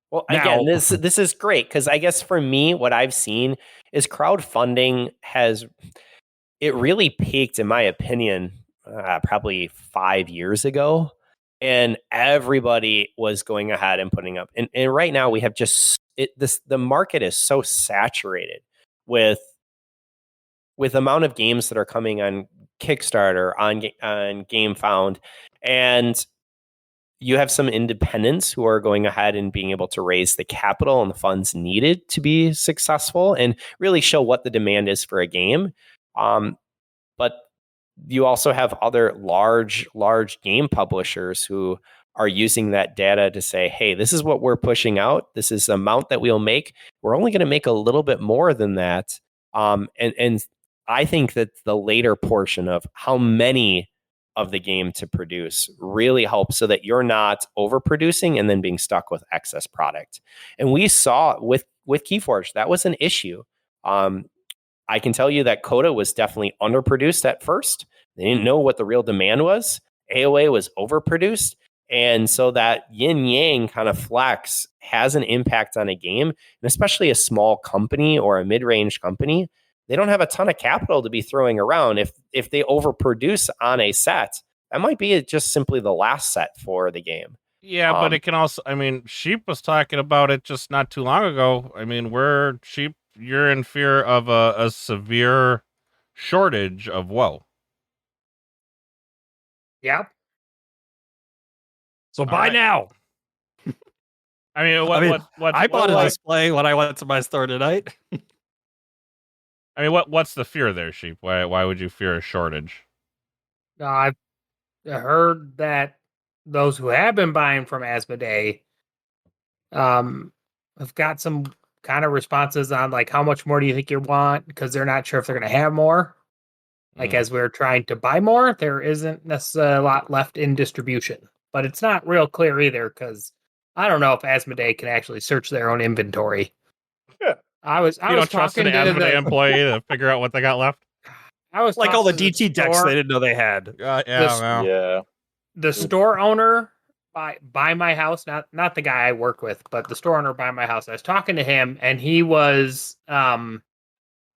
Well, again, this is great because I guess for me, what I've seen is crowdfunding it really peaked, in my opinion, probably 5 years ago, and everybody was going ahead and putting up. And right now, we have the market is so saturated with the amount of games that are coming on Kickstarter, on Gamefound, and you have some independents who are going ahead and being able to raise the capital and the funds needed to be successful and really show what the demand is for a game. But you also have other large game publishers who are using that data to say, hey, this is what we're pushing out. This is the amount that we'll make. We're only going to make a little bit more than that. And I think that the later portion of how many of the game to produce really helps so that you're not overproducing and then being stuck with excess product. And we saw with Keyforge, that was an issue. I can tell you that Coda was definitely underproduced at first. They didn't know what the real demand was. AOA was overproduced. And so that yin-yang kind of flex has an impact on a game, and especially a small company or a mid-range company. They don't have a ton of capital to be throwing around. If they overproduce on a set, that might be just simply the last set for the game. Yeah, but it can also, I mean, Sheep was talking about it just not too long ago. I mean, you're in fear of a severe shortage of WoW. Yeah. So buy now. I mean, I bought a display when I went to my store tonight. I mean, what's the fear there, Sheep? Why would you fear a shortage? I've heard that those who have been buying from Asmodee have got some kind of responses on like, how much more do you think you want? Because they're not sure if they're going to have more. Like, as we're trying to buy more, there isn't necessarily a lot left in distribution. But it's not real clear either, because I don't know if Asmodee can actually search their own inventory. Yeah. I don't trust an Asmodee employee to figure out what they got left? I was like all the DT decks they didn't know they had. Yeah. The store owner by my house, not the guy I work with, but the store owner by my house. I was talking to him, and he was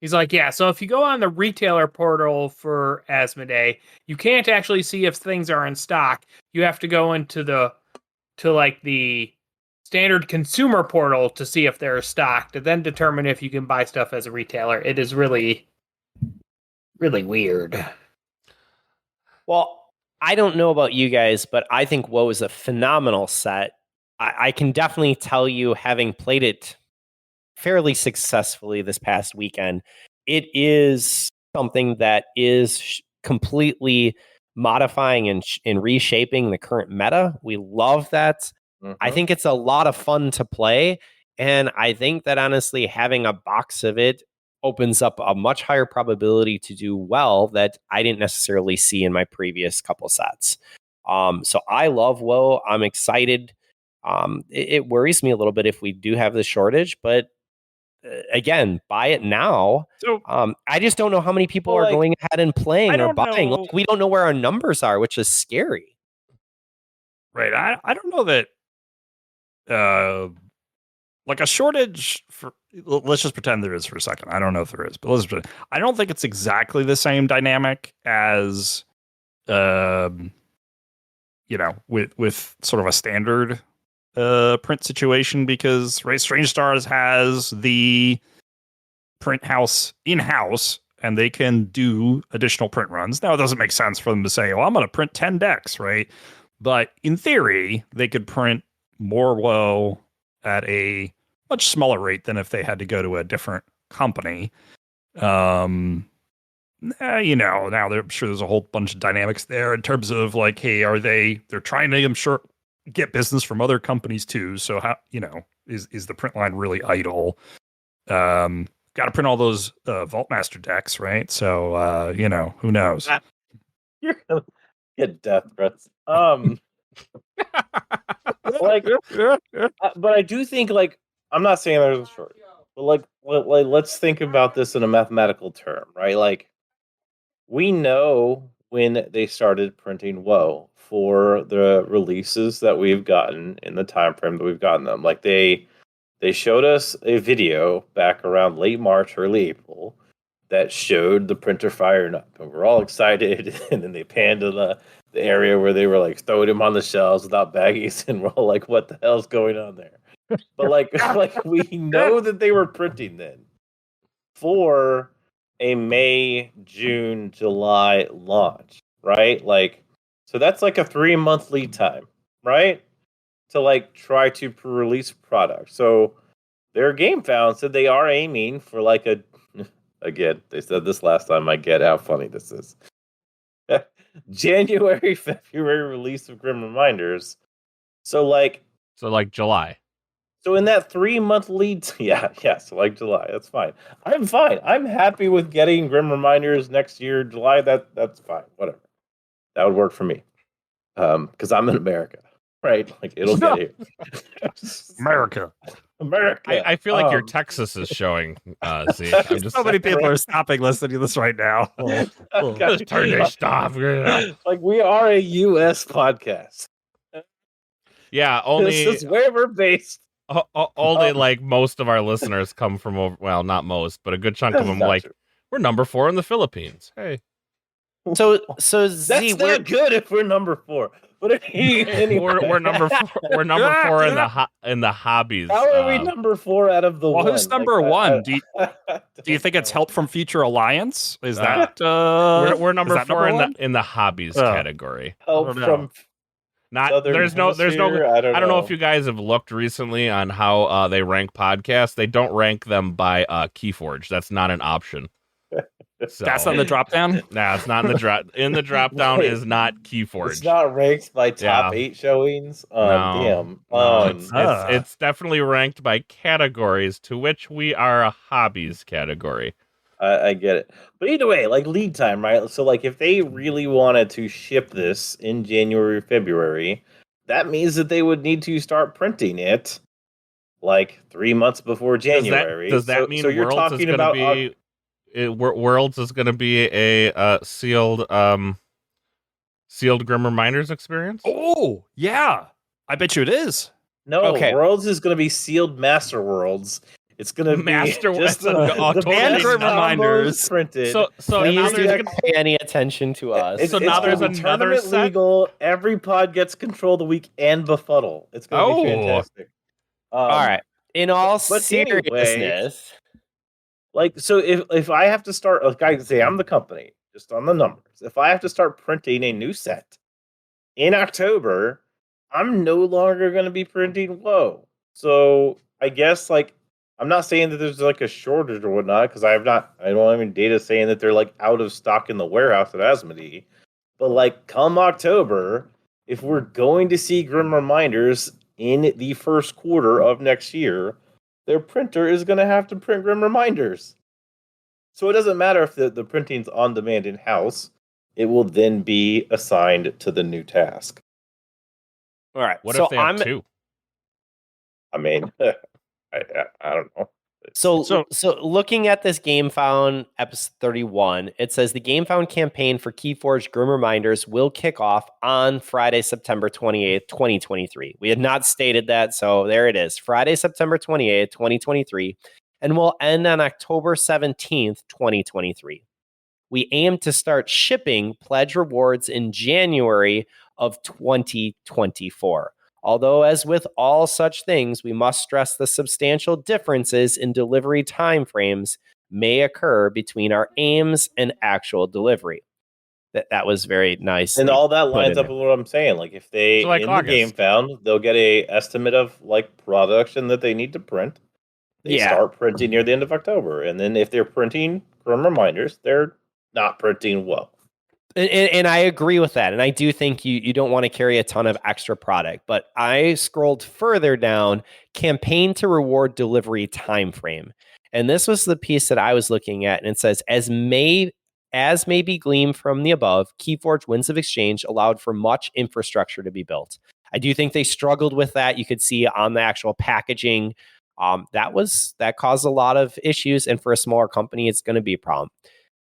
he's like, yeah, so if you go on the retailer portal for Asmodee, you can't actually see if things are in stock. You have to go into the standard consumer portal to see if they're stocked, to then determine if you can buy stuff as a retailer. It is really, really weird. Well, I don't know about you guys, but I think WoW is a phenomenal set. I can definitely tell you, having played it fairly successfully this past weekend, it is something that is completely modifying and reshaping the current meta. We love that. I think it's a lot of fun to play. And I think that honestly, having a box of it opens up a much higher probability to do well that I didn't necessarily see in my previous couple sets. So I love WoW. I'm excited. It worries me a little bit if we do have the shortage, but again, buy it now. So I just don't know how many people are going ahead and playing or buying. Like, we don't know where our numbers are, which is scary. Right. I don't know that like a shortage for. Let's just pretend there is for a second. I don't know if there is, but let's pretend. I don't think it's exactly the same dynamic as, with sort of a standard print situation, because Strange Stars has the print house in-house and they can do additional print runs. Now, it doesn't make sense for them to say, well, I'm going to print 10 decks, right? But in theory, they could print more WoW at a much smaller rate than if they had to go to a different company. Now I'm sure there's a whole bunch of dynamics there in terms of like, hey, they're trying to, I'm sure, get business from other companies too. So how, is the print line really idle? Got to print all those Vaultmaster decks, right? So, who knows? You're gonna get death threats. But I do think, like, I'm not saying there's a shortage, but like, let's think about this in a mathematical term, right? Like, we know when they started printing WoW for the releases that we've gotten in the time frame that we've gotten them. Like, they showed us a video back around late March, early April, that showed the printer firing up, and we're all excited. And then they panned to the area where they were like throwing him on the shelves without baggies, and we're all like, "What the hell's going on there?" But like we know that they were printing then for a May, June, July launch, right? Like, so that's like a 3-month lead time, right? To like try to release product. So their Gamefound said they are aiming for like a, again, they said this last time, I get how funny this is. January, February release of Grim Reminders. So like July. So in that 3-month lead, so like July, that's fine. I'm fine. I'm happy with getting Grim Reminders next year, July. That's fine. Whatever. That would work for me. Because I'm in America, right? Like, it'll get here. America. I feel like your Texas is showing. See, I'm just so many people are stopping listening to this right now. just turn this off. Like, we are a U.S. podcast. Yeah, only this is where we're based. Only like most of our listeners come from over. Well, not most, but a good chunk of them. Like, true. We're number 4 in the Philippines. Hey, so that's not good if we're number 4. But anyway. we're number 4. We're number 4 in the hobbies. How are we number 4 out of the one? Who's number 1? Do you think it's help from Future Alliance? Is that we're number 4 in the hobbies category? Help from. There's no. I don't know if you guys have looked recently on how they rank podcasts. They don't rank them by keyforge. That's not an option. So, that's on the drop down. Nah, it's not in the drop. In the drop down is not keyforge. It's not ranked by top 8 showings. Damn. It's definitely ranked by categories, to which we are a hobbies category. I get it. But either way, like, lead time, right? So, like, if they really wanted to ship this in January or February, that means that they would need to start printing it, like, 3 months before January. Does that mean Worlds is going to be... Worlds is going to be a sealed Grim Reminders experience? Oh, yeah. I bet you it is. No, okay. Worlds is going to be sealed Master Worlds. It's going to be just the Grim Reminders printed. So now there's pay any attention to us. So now there's another set. Legal. Every pod gets Control of the Week and Befuddle. It's going to be fantastic. All right. In all seriousness, like, so if I have to start, like I say, I'm the company, just on the numbers. If I have to start printing a new set in October, I'm no longer going to be printing WoW. So I guess, like, I'm not saying that there's like a shortage or whatnot, because I don't have any data saying that they're like out of stock in the warehouse at Asmodee. But like, come October, if we're going to see Grim Reminders in the first quarter of next year, their printer is going to have to print Grim Reminders. So it doesn't matter if the printing's on demand in-house. It will then be assigned to the new task. All right. What if they have 2? I mean... I don't know. So looking at this Gamefound episode 31, it says the Gamefound campaign for Keyforge Grim Reminders will kick off on Friday, September 28th, 2023. We had not stated that, so there it is. Friday, September 28th, 2023, and will end on October 17th, 2023. We aim to start shipping pledge rewards in January of 2024. Although, as with all such things, we must stress the substantial differences in delivery timeframes may occur between our aims and actual delivery. That was very nice. And all that lines up with what I'm saying. Like if they So, like in August. the game found, they'll get a estimate of like production that they need to print. They start printing near the end of October, and then if they're printing Grim Reminders, they're not printing well. And I agree with that. And I do think you don't want to carry a ton of extra product. But I scrolled further down, campaign to reward delivery time frame. And this was the piece that I was looking at. And it says, as may be gleaned from the above, Keyforge Winds of Exchange allowed for much infrastructure to be built. I do think they struggled with that. You could see on the actual packaging. That caused a lot of issues. And for a smaller company, it's going to be a problem.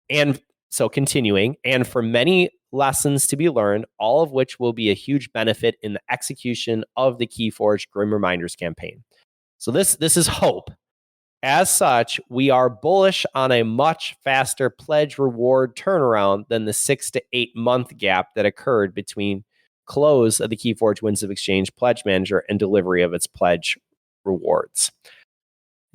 And so continuing, and for many lessons to be learned, all of which will be a huge benefit in the execution of the Keyforge Grim Reminders campaign. So this is hope. As such, we are bullish on a much faster pledge reward turnaround than the 6 to 8 month gap that occurred between close of the Keyforge Winds of Exchange pledge manager and delivery of its pledge rewards.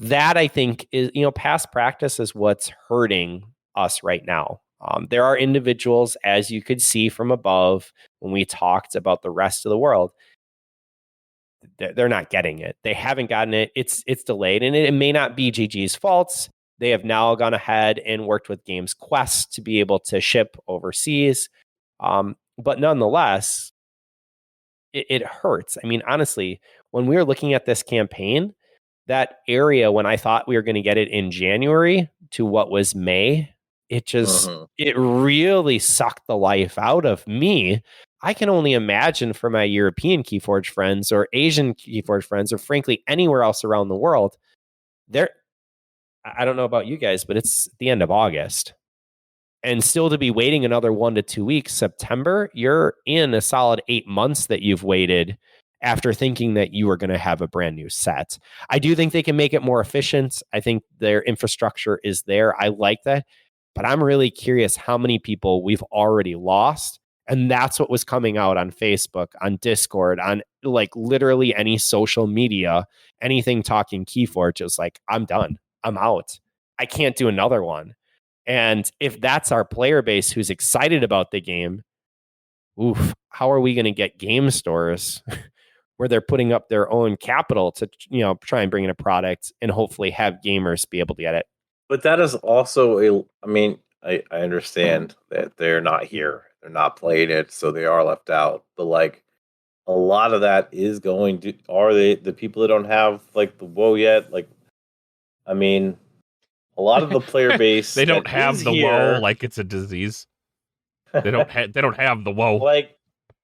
That, I think, is, past practice is what's hurting us right now. There are individuals, as you could see from above, when we talked about the rest of the world, they're not getting it. They haven't gotten it. It's delayed, and it may not be GG's faults. They have now gone ahead and worked with Games Quest to be able to ship overseas. But nonetheless, it hurts. I mean, honestly, when we were looking at this campaign, that area when I thought we were going to get it in January to what was May, it really sucked the life out of me. I can only imagine for my European Keyforge friends or Asian Keyforge friends, or frankly, anywhere else around the world. I don't know about you guys, but it's the end of August. And still to be waiting another 1 to 2 weeks, September, you're in a solid 8 months that you've waited after thinking that you were going to have a brand new set. I do think they can make it more efficient. I think their infrastructure is there. I like that. But I'm really curious how many people we've already lost. And that's what was coming out on Facebook, on Discord, on like literally any social media, anything talking Keyforge. It was like, I'm done. I'm out. I can't do another one. And if that's our player base who's excited about the game, how are we going to get game stores where they're putting up their own capital to, try and bring in a product and hopefully have gamers be able to get it? But that is also I understand that they're not here. They're not playing it, so they are left out. But like a lot of that is going to the people that don't have like the WoW yet. Like, I mean, a lot of the player base they don't have the WoW like it's a disease. They don't have the WoW. Like,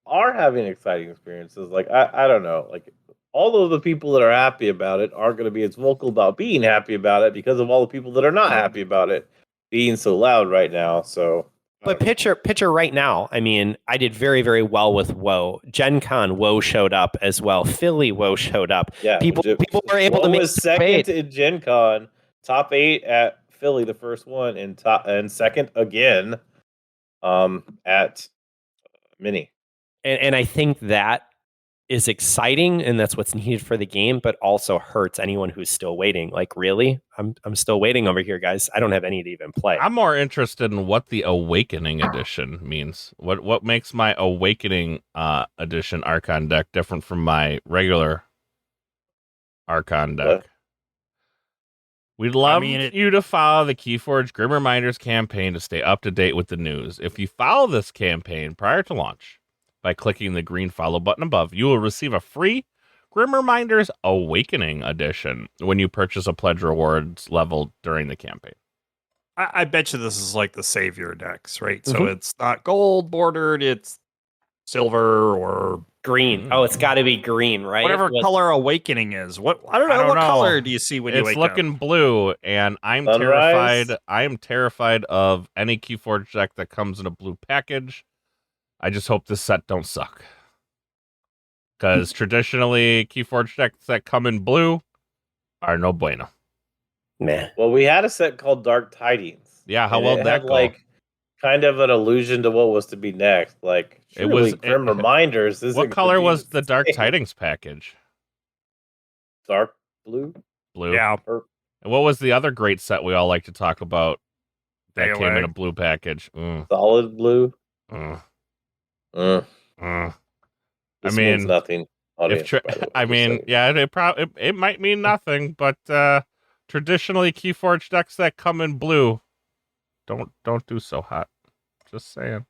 are having exciting experiences. Like I don't know. Like all of the people that are happy about it are going to be as vocal about being happy about it because of all the people that are not happy about it being so loud right now. So, but picture right now. I mean, I did very, very well with WoW. Gen Con WoW showed up as well. Philly WoW showed up. Yeah, people were able WoW to make was second in Gen Con, top 8 at Philly, the first one, and second again, at Mini. And I think that is exciting, and that's what's needed for the game, but also hurts anyone who's still waiting. Like, really? I'm still waiting over here, guys. I don't have any to even play. I'm more interested in what the Awakening edition means. What makes my Awakening edition Archon deck different from my regular Archon deck? What? We'd love you to follow the Keyforge Grim Reminders campaign to stay up to date with the news. If you follow this campaign prior to launch, by clicking the green follow button above, you will receive a free Grim Reminders Awakening edition when you purchase a pledge rewards level during the campaign. I bet you this is like the savior decks, right? So it's not gold bordered, it's silver or Green. Oh, it's got to be green, right? Whatever color Awakening is. I don't know. What color do you see when you wake up? It's looking blue, and I'm terrified. I am terrified of any Keyforge deck that comes in a blue package. I just hope this set don't suck. Because traditionally, Keyforge decks that come in blue are no bueno. Nah. Well, we had a set called Dark Tidings. Yeah, how well that go? Like kind of an allusion to what was to be next. Like it was Grim Reminders. What color was the Dark Tidings package? Dark blue. Blue. Yeah. And what was the other great set we all like to talk about that came in a blue package? Solid blue. This means nothing. It might mean nothing, but traditionally Keyforge decks that come in blue don't do so hot. Just saying.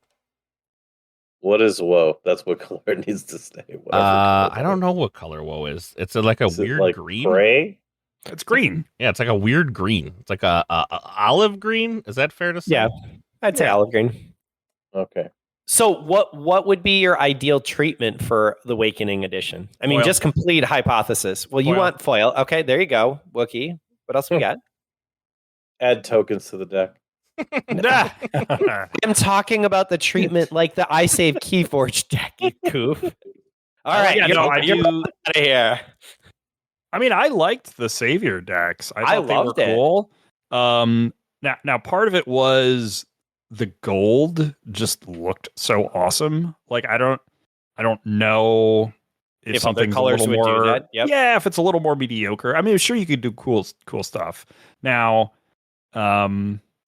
What is woe? That's what color it needs to stay. I don't know what color woe is. It's like a weird green. Gray? It's green. Yeah, it's like a weird green. It's like a olive green. Is that fair to say? Yeah, I'd say olive green. Okay. So what would be your ideal treatment for the Awakening edition? I mean, foil. Just complete hypothesis. Well, you want foil. Okay, there you go. Wookie. What else we got? Add tokens to the deck. I'm talking about the treatment like the I Save Keyforge deck, you goof. All right, you're out of here. I mean, I liked the Savior decks. I thought loved they were cool. Now part of it was the gold just looked so awesome. Like I don't know if other colors would do that. Yep. Yeah, if it's a little more mediocre. I mean, sure you could do cool stuff. Now,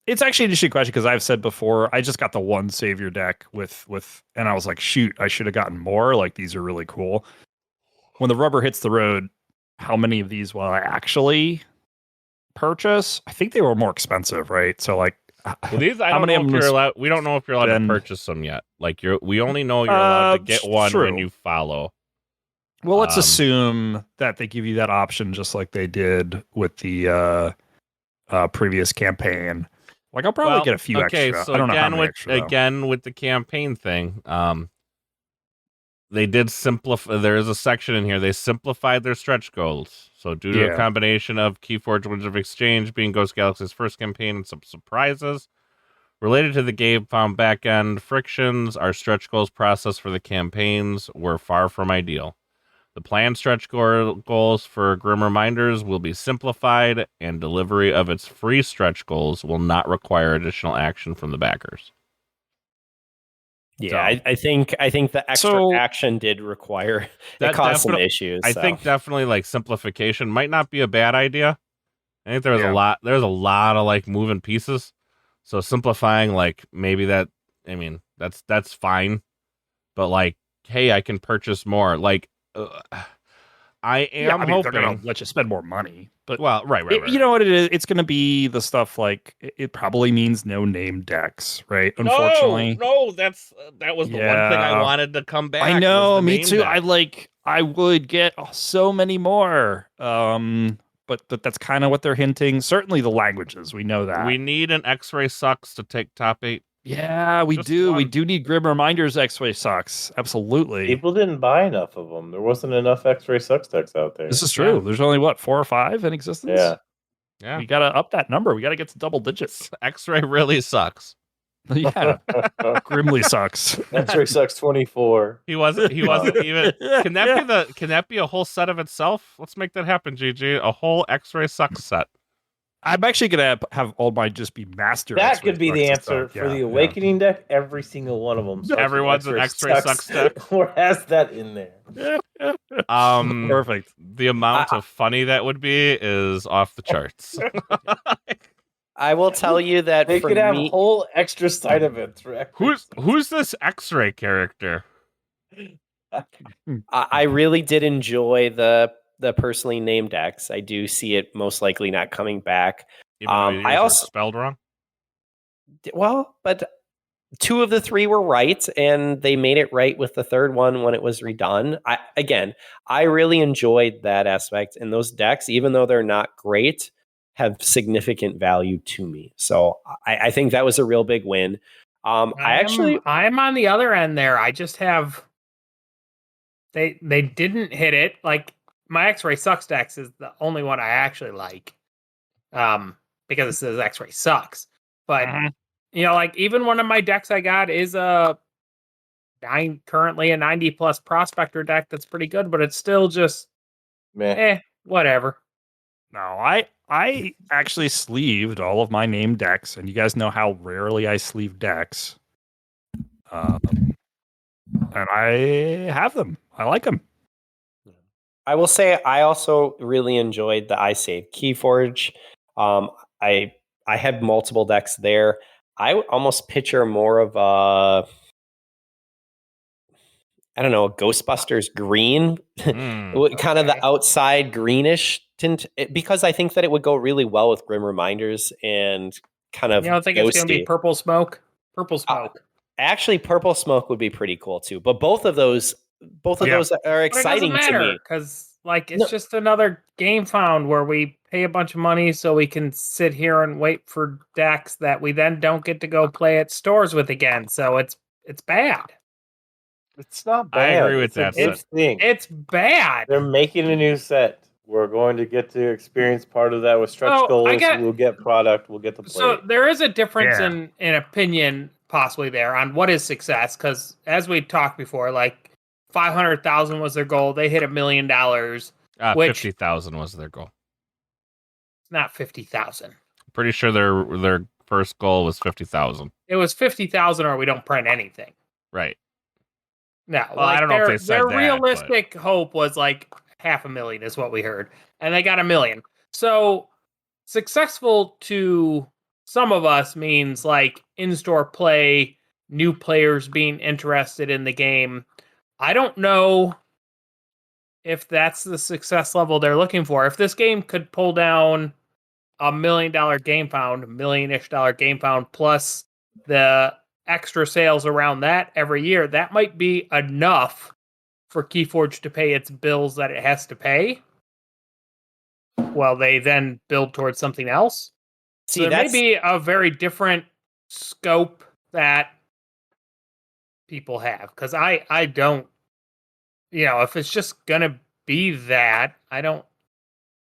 it's actually an interesting question because I've said before I just got the one Savior deck with, and I was like, shoot, I should have gotten more. Like these are really cool. When the rubber hits the road, how many of these will I actually purchase? I think they were more expensive, right? So like, these I don't know if you're allowed. We don't know if you're allowed to purchase them yet. Like we only know you're allowed to get one when you follow. Well, let's assume that they give you that option just like they did with the previous campaign. Like I'll probably get a few extra. So I don't know how many extra, again with the campaign thing, they did simplify. There is a section in here. They simplified their stretch goals. So due to a combination of Keyforge Winds of Exchange being Ghost Galaxy's first campaign and some surprises related to the Gamefound backend frictions, our stretch goals process for the campaigns were far from ideal. The planned stretch goals for Grim Reminders will be simplified, and delivery of its free stretch goals will not require additional action from the backers. Yeah, so, I think the extra action did require that caused some issues. I think definitely like simplification might not be a bad idea. I think there's a lot of like moving pieces. So simplifying, like maybe that, I mean, that's fine. But like, hey, I can purchase more. Like, I am hoping they're gonna let you spend more money. But right. You know what it is? It's gonna be the stuff like it probably means no name decks, right? Unfortunately, no, that was the one thing I wanted to come back. I know, me too. Deck. I would get so many more. But that's kind of what they're hinting. Certainly the languages, we know that. We need an X-Ray Sucks to take top 8. Yeah, we do. One. We do need Grim Reminders X-Ray Sucks. Absolutely. People didn't buy enough of them. There wasn't enough X-Ray Sucks decks out there. This is true. There's only 4 or 5 in existence. Yeah. We gotta up that number. We gotta get to double digits. X-Ray really sucks. Yeah. Grimly sucks. X-Ray Sucks 24. He wasn't even. Can that be a whole set of itself? Let's make that happen, GG. A whole X-Ray Sucks set. I'm actually gonna have all mine just be master. That could be the answer for the Awakening deck. Every single one of them. Everyone's an X-Ray Sucks deck. Or has that in there. Perfect. The amount of funny that would be is off the charts. I will tell you that they could have whole extra side events for who's this X-Ray character? I really did enjoy the personally named decks. I do see it most likely not coming back. I also spelled wrong. Well, but 2 of the 3 were right, and they made it right with the third one when it was redone. I really enjoyed that aspect, and those decks, even though they're not great, have significant value to me. So I think that was a real big win. I'm on the other end there. I just have they didn't hit it. Like my X-Ray Sucks decks is the only one I actually like, because it says X-Ray Sucks. But like even one of my decks I got is currently a 90 plus prospector deck that's pretty good, but it's still just whatever. No, I actually sleeved all of my named decks, and you guys know how rarely I sleeve decks. And I have them. I like them. I will say I also really enjoyed the I Save Keyforge. I had multiple decks there. I almost picture more of a Ghostbusters green, kind of the outside greenish tint, because I think that it would go really well with Grim Reminders and kind of. You don't think it's going to be purple smoke? Purple smoke. Actually, purple smoke would be pretty cool too. But both of those are exciting to me because it's just another Gamefound where we pay a bunch of money so we can sit here and wait for decks that we then don't get to go play at stores with again. So it's bad. It's not bad. I agree with that. It's bad. They're making a new set. We're going to get to experience part of that with stretch goals. We'll get product. We'll get the play. So there is a difference in opinion possibly there on what is success, because as we talked before, like 500,000 was their goal. They hit $1 million. 50,000 was their goal. It's not 50,000. Pretty sure their first goal was 50,000. It was 50,000 or we don't print anything. Right. No, well, I don't know if they said their that, realistic hope was like 500,000 is what we heard, and they got $1 million. So successful to some of us means like in-store play, new players being interested in the game. I don't know if that's the success level they're looking for. If this game could pull down $1 million Gamefound, $1 million-ish Gamefound, plus the extra sales around that every year, that might be enough for Keyforge to pay its bills that it has to pay, while they then build towards something else. So there may be a very different scope that people have, because I don't, if it's just gonna be that, I don't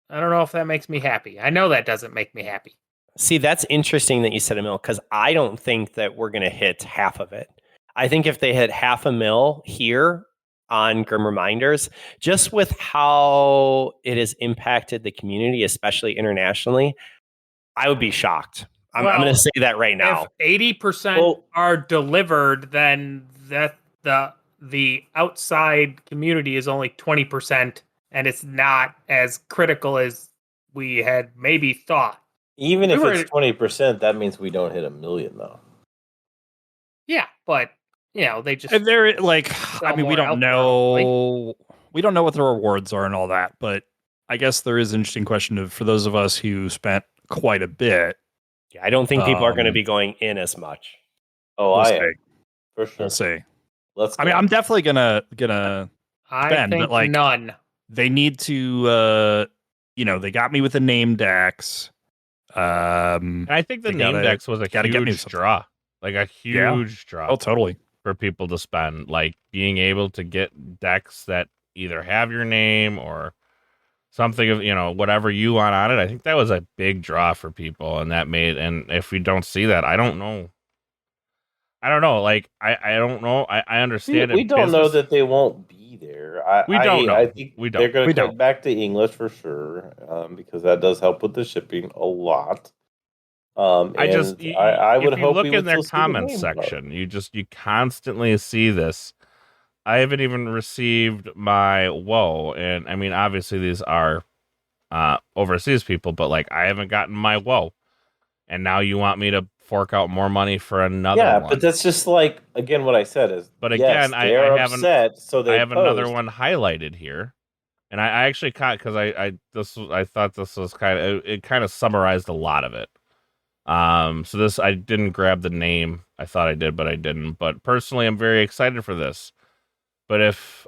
know if that makes me happy. I know that doesn't make me happy. See, that's interesting that you said $1 million, because I don't think that we're going to hit half of it. I think if they hit $500,000 here on Grim Reminders, just with how it has impacted the community, especially internationally, I would be shocked. I'm going to say that right now. If 80% are delivered, then that the outside community is only 20%, and it's not as critical as we had maybe thought. Even if it's 20%, that means we don't hit $1 million, though. Yeah, but they just they're like, I mean, we don't know what the rewards are and all that, but I guess there is an interesting question of, for those of us who spent quite a bit. Yeah, I don't think people are going to be going in as much. Oh, we'll am. For sure. We'll see. Let's go. I mean, I'm definitely gonna spend, but like none. They need to, they got me with the name decks. I think the name decks was a huge draw, like a huge draw. Oh, totally. For people to spend, like being able to get decks that either have your name or something of, whatever you want on it. I think that was a big draw for people, and and if we don't see that, I don't know. Like, I don't know. I understand we don't know that they won't be there. We don't know. I think they're going to come back to English for sure, because that does help with the shipping a lot. I would hope look in their comments section. You constantly see this. I haven't even received my WoW, and I mean, obviously these are overseas people, but like I haven't gotten my WoW, and now you want me to fork out more money for another one. But that's just like, again, what I said is, but again, I have upset, so they another one highlighted here, and I actually caught, because I thought this was it kind of summarized a lot of it. So this, I didn't grab the name. I thought I did, but I didn't. But personally, I'm very excited for this. But if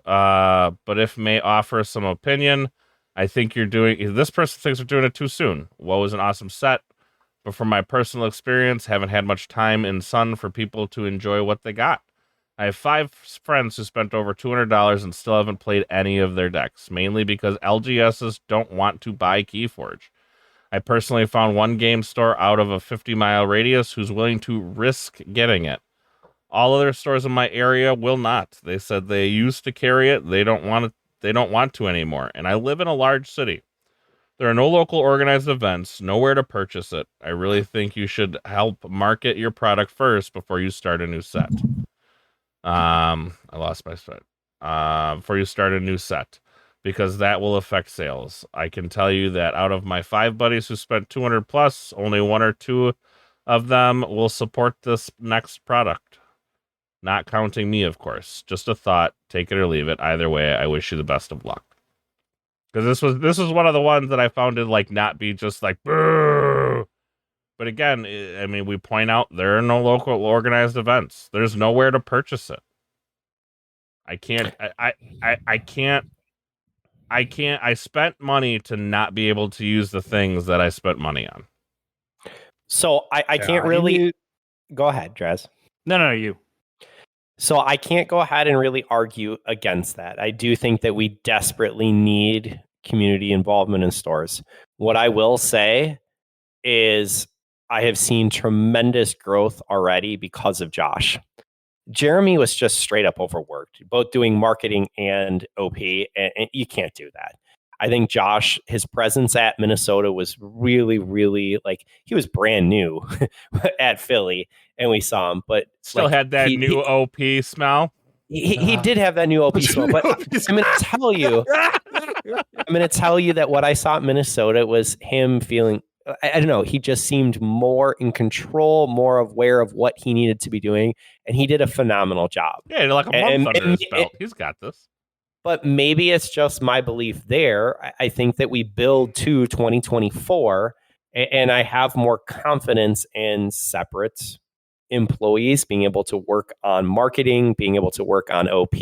may offer some opinion, I think this person thinks we're doing it too soon. WoW is an awesome set, but from my personal experience, haven't had much time in Sun for people to enjoy what they got. I have 5 friends who spent over $200 and still haven't played any of their decks, mainly because LGSs don't want to buy Keyforge. I personally found one game store out of a 50-mile radius who's willing to risk getting it. All other stores in my area will not. They said they used to carry it. They don't want to anymore. And I live in a large city. There are no local organized events, nowhere to purchase it. I really think you should help market your product first before you start a new set. I lost my set. Before you start a new set, because that will affect sales. I can tell you that out of my 5 buddies who spent 200 plus, only 1 or 2 of them will support this next product. Not counting me, of course. Just a thought. Take it or leave it. Either way, I wish you the best of luck. Because this was one of the ones that I found to like not be just like boo. But again, I mean, we point out there are no local organized events. There's nowhere to purchase it. I can't. I spent money to not be able to use the things that I spent money on. So I can't really go ahead, Dres. No, you. So I can't go ahead and really argue against that. I do think that we desperately need community involvement in stores. What I will say is I have seen tremendous growth already because of Josh. Jeremy was just straight up overworked, both doing marketing and OP, and you can't do that. I think Josh, his presence at Minnesota was really, really like he was brand new at Philly, and we saw him, but still like, had that new OP smell. He did have that new OP smell, but I'm going to tell you that what I saw at Minnesota was him feeling. I don't know. He just seemed more in control, more aware of what he needed to be doing, and he did a phenomenal job. Yeah, like a month under his belt. He's got this. But maybe it's just my belief there. I think that we build to 2024, and I have more confidence in separate employees being able to work on marketing, being able to work on OP.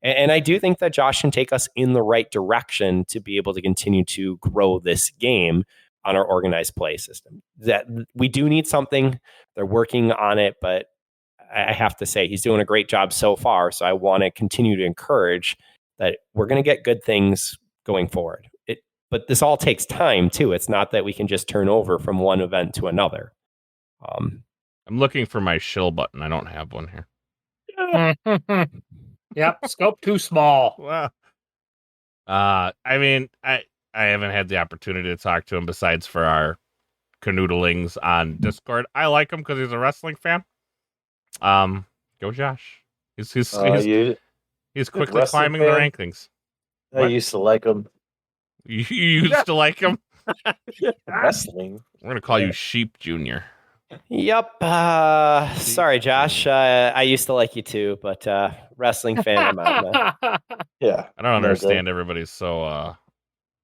And I do think that Josh can take us in the right direction to be able to continue to grow this game on our organized play system. That we do need something. They're working on it, but I have to say he's doing a great job so far. So I want to continue to encourage that we're going to get good things going forward. But this all takes time too. It's not that we can just turn over from one event to another. I'm looking for my shill button. I don't have one here. Yep, scope too small. Well, I mean, I haven't had the opportunity to talk to him besides for our canoodlings on Discord. I like him because he's a wrestling fan. Go Josh. He's quickly climbing the rankings. I used to like him. You used to like him? Wrestling. We're gonna call you Sheep Junior. Yep. Sorry, Josh. I used to like you too, but wrestling fan I'm out now. Yeah. I don't understand everybody's so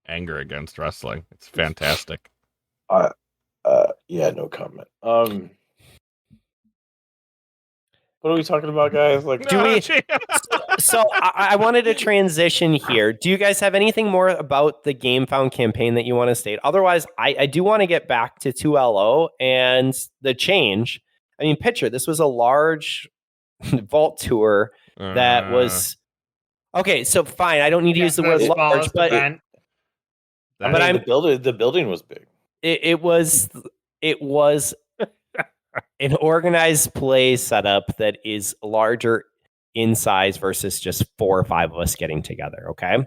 anger against wrestling. It's fantastic. Yeah, no comment. What are we talking about, guys? Like, So I wanted to transition here. Do you guys have anything more about the Gamefound campaign that you want to state? Otherwise, I do want to get back to 2LO and the change. I mean, picture this was a large vault tour that was okay. So fine, I don't need to use the word large, but the building was big. It was an organized play setup that is larger in size versus just 4 or 5 of us getting together. Okay.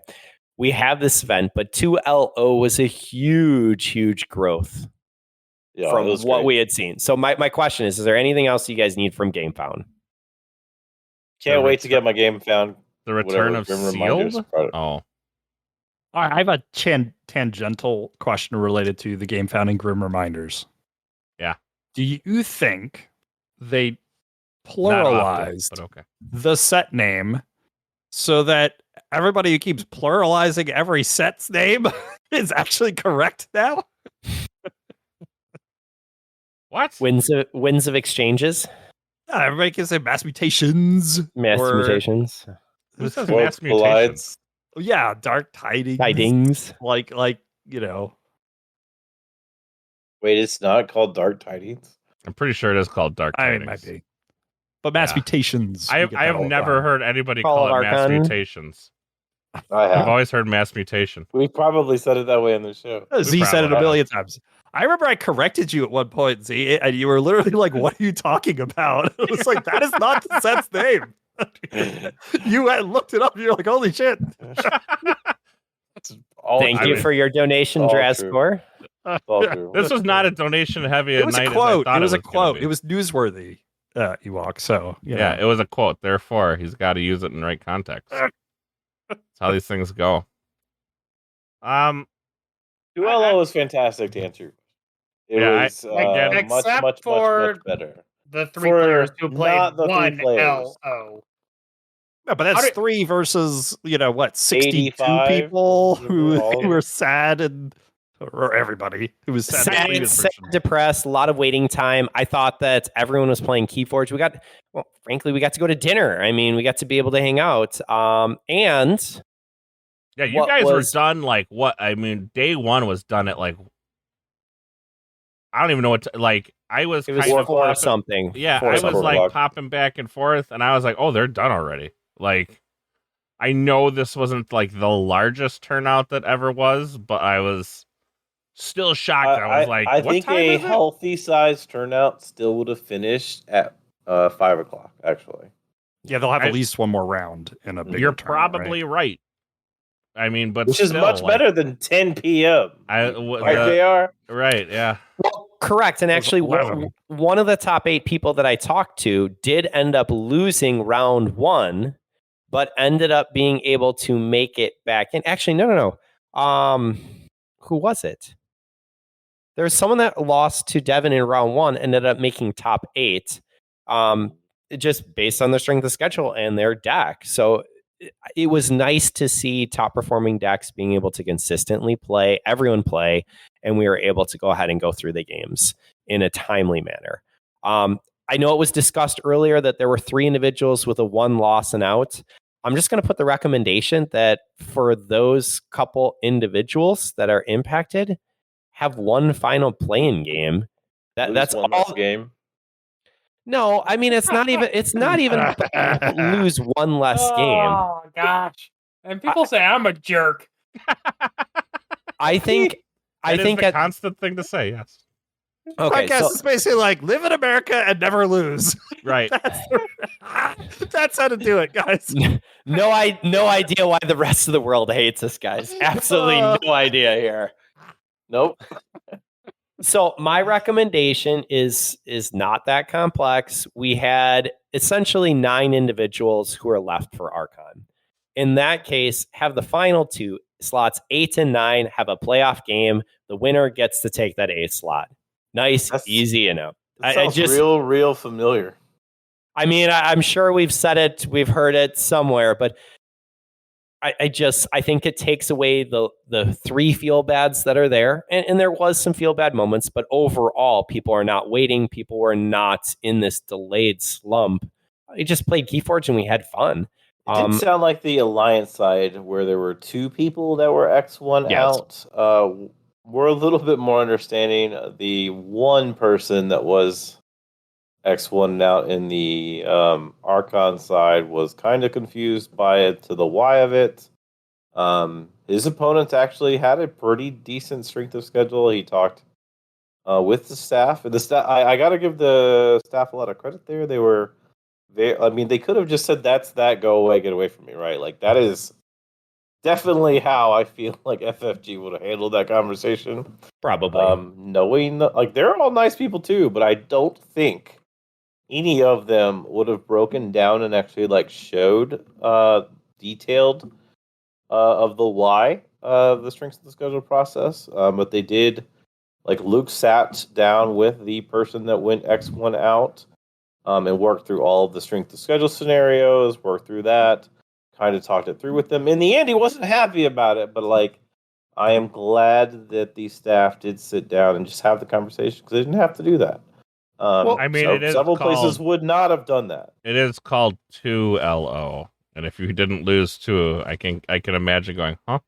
We have this event, but 2LO was a huge growth from what we had seen. So my question is there anything else you guys need from Gamefound? Can't wait to get my Gamefound. The return of Sealed? Oh. I have a tangential question related to the Gamefound and Grim Reminders. Yeah. Do you think they pluralized the set name so that everybody who keeps pluralizing every set's name is actually correct now? What? Winds of exchanges? Yeah, everybody can say mass mutations. Mass mutations. Who says mass mutations? Yeah, dark tidings. Tidings. Like, you know. Wait, it's not called Dark Tidings? I'm pretty sure it is called Dark Tidings. It might be. But mass mutations. I have never heard anybody call it mass Archon. mutations. I I've have. always heard mass mutation. We probably said it that way on the show. Z said it a probably million times. I remember I corrected you at one point, Z, and you were literally like, "What are you talking about?" It was like, that is not the set's name. You looked it up, and you're like, "Holy shit!" Thank you for your donation, all Drascore. All true. This was not a donation heavy It at was night. a quote. As I It was a thought quote. gonna It was newsworthy, Ewok. So yeah, it was a quote. Therefore, he's got to use it in the right context. That's how these things go. 2LO was fantastic to answer. It was Except for much better. the three players who played not the three one players. LO. No, but that's 3 versus 62 85 people who all- were sad or everybody who was sad. Sad, depressed, a lot of waiting time. I thought that everyone was playing Keyforge. Frankly, we got to go to dinner. I mean, we got to be able to hang out. And yeah, you guys were done like what? I mean, day one was done at like I don't even know what I was. It was kind of 4 or something. Yeah, 4 I was something. like popping back and forth, and I was like, oh, they're done already. Like, I know this wasn't like the largest turnout that ever was, but I was still shocked. I was like, I what think time a is it? healthy size turnout still would have finished at 5:00. Actually, Yeah, they'll have at least one more round in a big. You're probably right. I mean, but which is still, much better than 10 p.m. Right, they are right. Yeah. Well, correct. And actually, one of the top 8 people that I talked to did end up losing round 1, but ended up being able to make it back. And actually, no. Who was it? There was someone that lost to Devin in round 1, ended up making top 8, just based on their strength of schedule and their deck. So it was nice to see top performing decks being able to consistently play, everyone play, and we were able to go ahead and go through the games in a timely manner. I know it was discussed earlier that there were 3 individuals with a 1 loss and out. I'm just going to put the recommendation that for those couple individuals that are impacted, have one final play-in game. That's one all. Game. No, I mean it's not even lose one less game. Oh gosh! And people say I'm a jerk. I think the constant thing to say. Yes. Okay, podcast is basically like live in America and never lose. Right. That's how to do it, guys. No idea why the rest of the world hates us, guys. Absolutely no idea here. Nope. So my recommendation is not that complex. We had essentially 9 individuals who are left for Archon. In that case, have the final 2 slots, 8 and 9, have a playoff game. The winner gets to take that 8th slot. Nice, easy enough. Sounds real familiar. I mean, I'm sure we've said it, we've heard it somewhere, but I think it takes away the 3 feel bads that are there. And there was some feel bad moments, but overall, people are not waiting. People were not in this delayed slump. I just played Keyforge and we had fun. It did sound like the Alliance side where there were 2 people that were X1 out. We're a little bit more understanding. The one person that was X1 out in the Archon side was kind of confused by it to the why of it. His opponents actually had a pretty decent strength of schedule. He talked with the staff, and the staff. I got to give the staff a lot of credit there. They were, they could have just said, "That's that. Go away. Get away from me." Right? Like that is definitely how I feel like FFG would have handled that conversation. Probably. Knowing they're all nice people too, but I don't think any of them would have broken down and actually showed detailed of the why the strengths of the schedule process. But they did. Luke sat down with the person that went X1 out and worked through all of the strength of schedule scenarios, worked through that, kind of talked it through with them. In the end, he wasn't happy about it, but I am glad that the staff did sit down and just have the conversation because they didn't have to do that. Several places would not have done that. It is called 2LO, and if you didn't lose 2, I can imagine going, huh?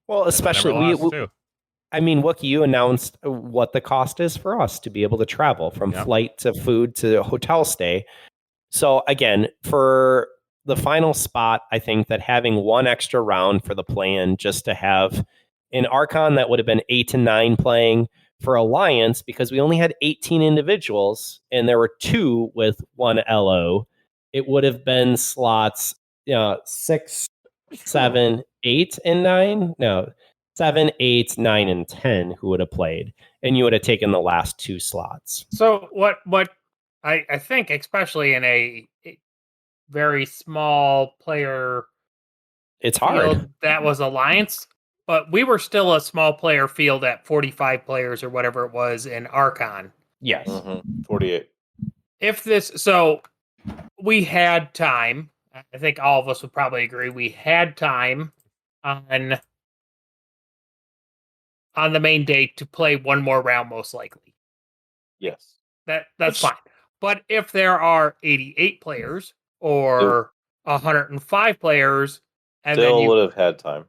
Well, especially Wookie, you announced what the cost is for us to be able to travel from flight to food to hotel stay. So again, for the final spot, I think that having one extra round for the play-in, just to have an Archon that would have been 8 to 9 playing for Alliance, because we only had 18 individuals and there were 2 with 1 LO, it would have been slots 6, 7, 8, and 9. No, 7, 8, 9, and 10 who would have played, and you would have taken the last 2 slots. So what I think, especially in a very small player It's hard. field, that was Alliance, but we were still a small player field at 45 players or whatever it was in Archon. Yes. 48. So we had time. I think all of us would probably agree we had time on the main date to play one more round, most likely. Yes. That's fine. But if there are 88 players or 105 players, and Still then you would have had time.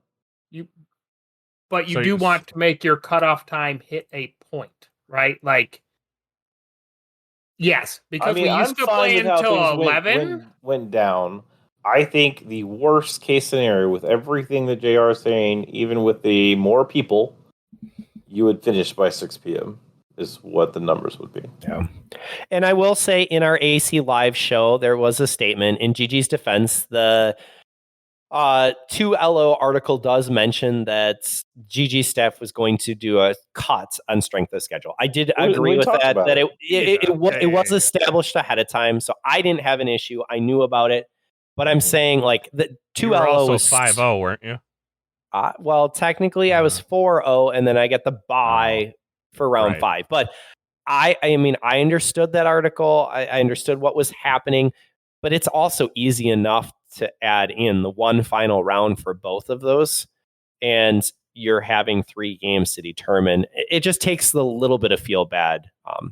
But you So do you- want to make your cutoff time hit a point, right? Like, yes, because we used to play with how until things 11. went down. I think the worst case scenario with everything that JR is saying, even with the more people, you would finish by 6 p.m. is what the numbers would be. Yeah. And I will say in our AC live show, there was a statement in Gigi's defense. The 2LO article does mention that Gigi staff was going to do a cut on strength of schedule. I did agree we with talked that, about that it. it was established ahead of time. So I didn't have an issue. I knew about it. But I'm saying like the You were 2LO also was 5-0, weren't you? well, technically I was 4-0 and then I get the bye for round Right. 5. But I mean, I understood that article. I understood what was happening, but it's also easy enough to add in the one final round for both of those. And you're having 3 games to determine. It just takes a little bit of feel bad.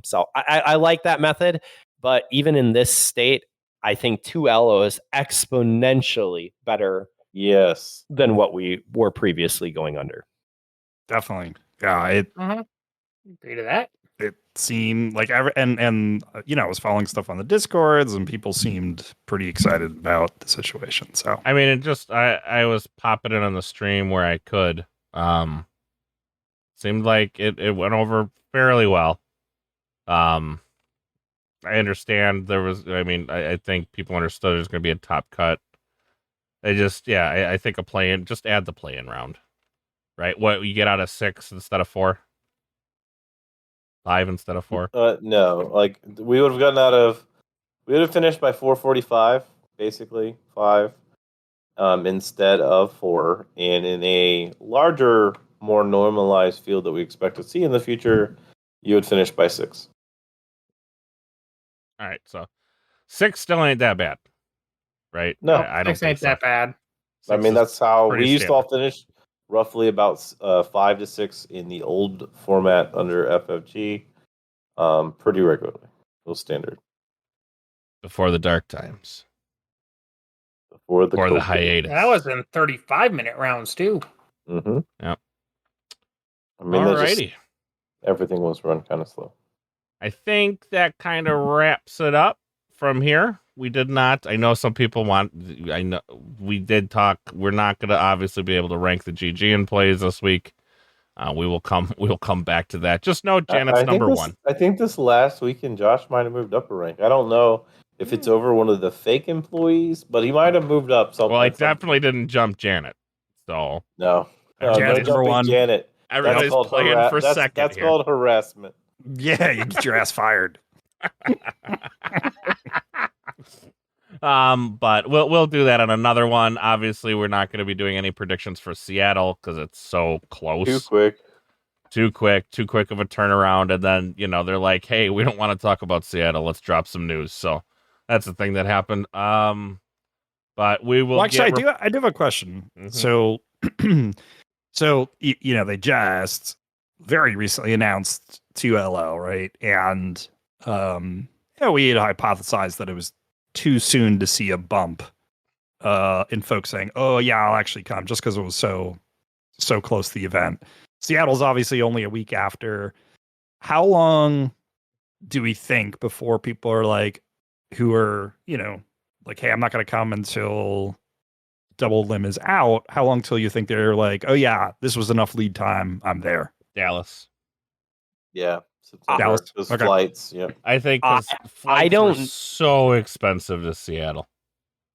So I like that method. But even in this state, I think 2LO is exponentially better Yes. than what we were previously going under. Definitely. Yeah, Agree to that. it seemed like and you know, I was following stuff on the Discords and people seemed pretty excited about the situation. So I mean, it just I was popping it on the stream where I could. Seemed like it went over fairly well. I understand there was. I mean, I think people understood there's going to be a top cut. I think a play-in. Just add the play-in round, right? What you get out of 6 instead of 4, 5 instead of 4. No, like we would have finished by 4:45, basically 5, instead of 4, and in a larger, more normalized field that we expect to see in the future, you would finish by 6. All right, so 6 still ain't that bad, right? No, I don't 6 think ain't so. that bad. I 6 mean, is that's how pretty we used to all standard. finish, roughly about 5 to 6 in the old format under FFG, pretty regularly. It was standard before the dark times before the or the COVID. hiatus. That was in 35-minute rounds too. Mm-hmm. Yep. I mean, Alrighty. everything was run kind of slow. I think that kind of wraps it up from here. We did not. I know some people want. I know we did talk. We're not going to obviously be able to rank the GG plays this week. We will come. We'll come back to that. Just know Janet's I think number this, 1. I think this last weekend, Josh might have moved up a rank. I don't know if it's over one of the fake employees, but he might have moved up. Something. Well, I definitely didn't jump Janet. So no. Janet's No number jumping 1. Janet. everybody's called playing for second That's here. called harassment. Yeah, you get your ass fired. But we'll do that on another one. Obviously, we're not going to be doing any predictions for Seattle because it's so close. Too quick. Too quick of a turnaround. And then, they're like, hey, we don't want to talk about Seattle. Let's drop some news. So that's the thing that happened. But we will. Well, actually, I do have a question. Mhm. So they just very recently announced 2LO, right? And we had hypothesized that it was too soon to see a bump in folks saying, "Oh yeah, I'll actually come," just because it was so close to the event. Seattle's obviously only a week after. How long do we think before people are like, who are, like, hey, I'm not going to come until Double Limb is out. How long till you think they're like, oh yeah, this was enough lead time, I'm there? Dallas. Yeah, September. Dallas. Those Okay. flights. Yep. I think because flights were so expensive to Seattle.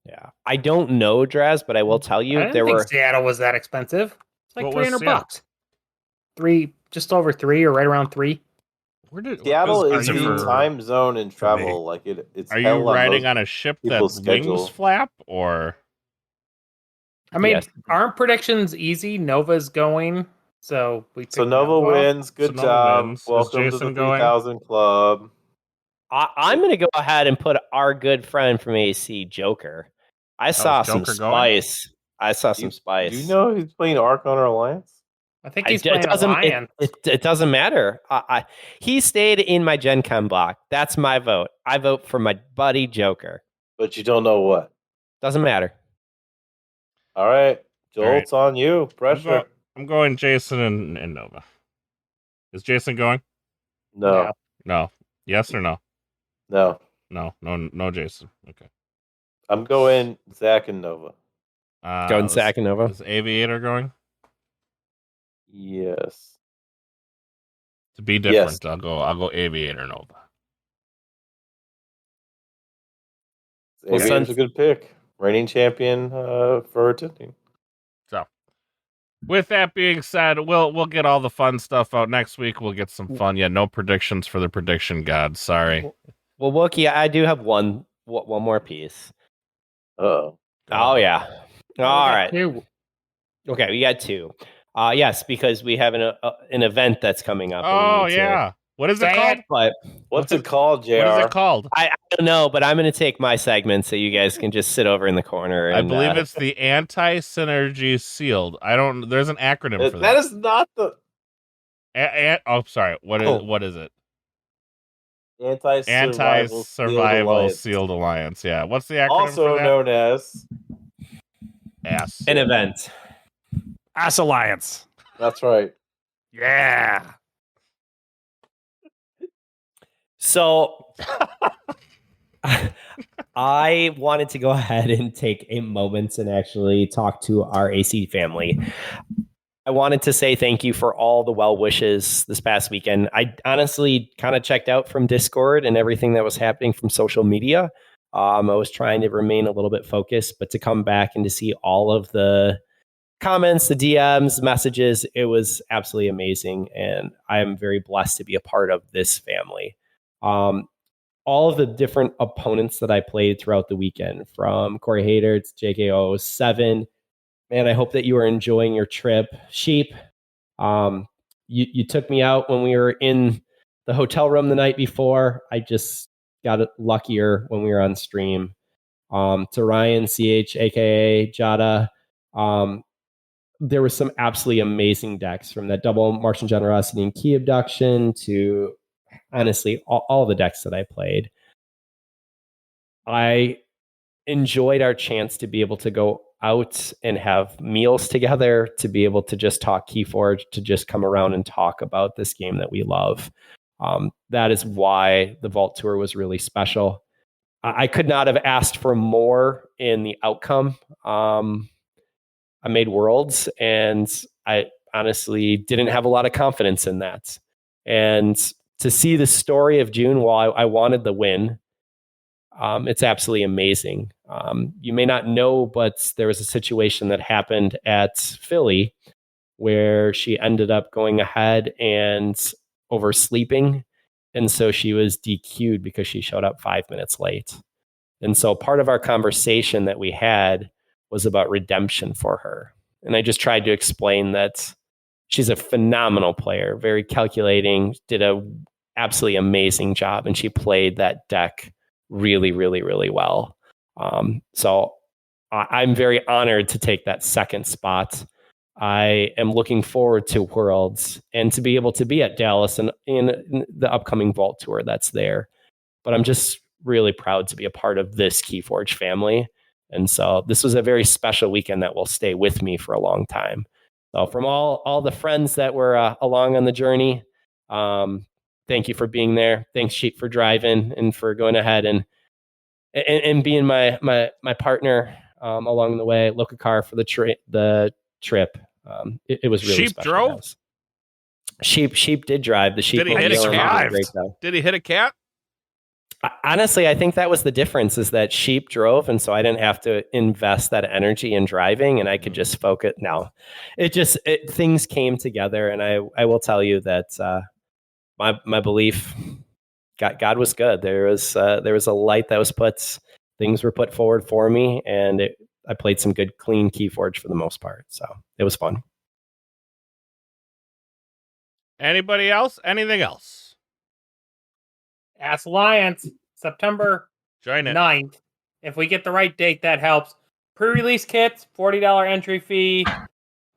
Yeah, I don't know, Draz, but I will tell I you didn't there think were. Seattle was that expensive. It's like What was $300. Just over 3 or right around 3. Where did Seattle are is you, the time zone in for me. travel. Like it's. Are you hell on riding most on a ship that people's wings schedule. flap, or I mean, Yes. aren't predictions easy? Nova's going, so we So picked Nova Nova. wins. Good So Nova job. wins. Is Welcome to Jason the going? 3000 Club. I'm going to go ahead and put our good friend from AC, Joker. I saw some Joker going? spice. I saw some spice. Do you know who's playing Archon or Alliance? I think he's playing it doesn't, Alliance. it doesn't matter. He stayed in my Gen Con block. That's my vote. I vote for my buddy Joker. But you don't know what. Doesn't matter. All right, Joel, All right. it's on you. Pressure. I'm going Jason and Nova. Is Jason going? No, No. Yes or no? no. No, Jason. Okay. I'm going Zach and Nova. Going Zach and Nova. Is Aviator going? Yes. To be different, I'll go Aviator Nova. Aviator's a good pick. Reigning champion for attending. So, with that being said, we'll get all the fun stuff out next week. We'll get some fun. Yeah, no predictions for the prediction god. Sorry. Well, Wookie, I do have one more piece. Oh. Oh yeah. All right. 2. Okay, we got 2. Yes, because we have an event that's coming up. Oh yeah. What is it called? But What's it called, JR? What is it called? I don't know, but I'm going to take my segment so you guys can just sit over in the corner. And, I believe it's the anti-synergy sealed. There's an acronym for that. That is not the Sorry. What is it? Anti-survival sealed alliance. Yeah. What's the acronym also for that? known as ASS. an event. Ass Alliance. That's right. Yeah. So I wanted to go ahead and take a moment and actually talk to our AC family. I wanted to say thank you for all the well wishes this past weekend. I honestly kind of checked out from Discord and everything that was happening from social media. I was trying to remain a little bit focused, but to come back and to see all of the comments, the DMs, messages, it was absolutely amazing. And I am very blessed to be a part of this family. All of the different opponents that I played throughout the weekend, from Corey Hader to JKO 7. Man, I hope that you are enjoying your trip. Sheep, you took me out when we were in the hotel room the night before. I just got luckier when we were on stream. To Ryan, CH, aka Jada, there were some absolutely amazing decks, from that double Martian Generosity and Key Abduction to, honestly, all the decks that I played. I enjoyed our chance to be able to go out and have meals together, to be able to just talk Keyforge, to just come around and talk about this game that we love. That is why the Vault Tour was really special. I could not have asked for more in the outcome. I made Worlds, and I honestly didn't have a lot of confidence in that. And to see the story of June, while I wanted the win, it's absolutely amazing. You may not know, but there was a situation that happened at Philly where she ended up going ahead and oversleeping. And so she was DQ'd because she showed up 5 minutes late. And so part of our conversation that we had was about redemption for her. And I just tried to explain that she's a phenomenal player, very calculating, did a absolutely amazing job, and she played that deck really, really, really well. So I'm very honored to take that second spot. I am looking forward to Worlds and to be able to be at Dallas and in the upcoming Vault Tour that's there. But I'm just really proud to be a part of this Keyforge family. And so this was a very special weekend that will stay with me for a long time. So from all the friends that were along on the journey, thank you for being there. Thanks, Sheep, for driving and for going ahead and and being my partner along the way, look a car for the trip. It was really Sheep special. drove? Guys. Sheep did drive. The sheep Did he hit a was cat? great, though. Did he hit a cat? Honestly, I think that was the difference, is that Sheep drove, and so I didn't have to invest that energy in driving, and I could just focus. No, things came together, and I will tell you that my belief, God was good. There was a light that was put. Things were put forward for me, and I played some good, clean keyforge for the most part. So it was fun. Anybody else? Anything else? Ask Alliance, September Join it. 9th. If we get the right date, that helps. Pre-release kits, $40 entry fee,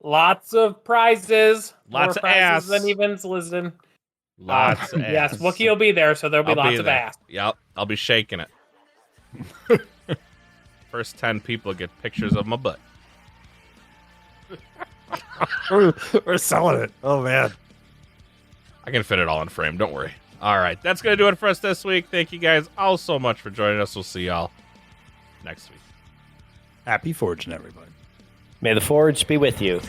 lots of prizes. Lots More of prizes ass. than evens listed. Lots of Yes, ass. Wookie will be there, so there'll be I'll lots of there. ass. Yep, I'll be shaking it. First 10 people get pictures of my butt. We're selling it. Oh man. I can fit it all in frame. Don't worry. All right, that's going to do it for us this week. Thank you guys all so much for joining us. We'll see y'all next week. Happy forging, everybody. May the forge be with you.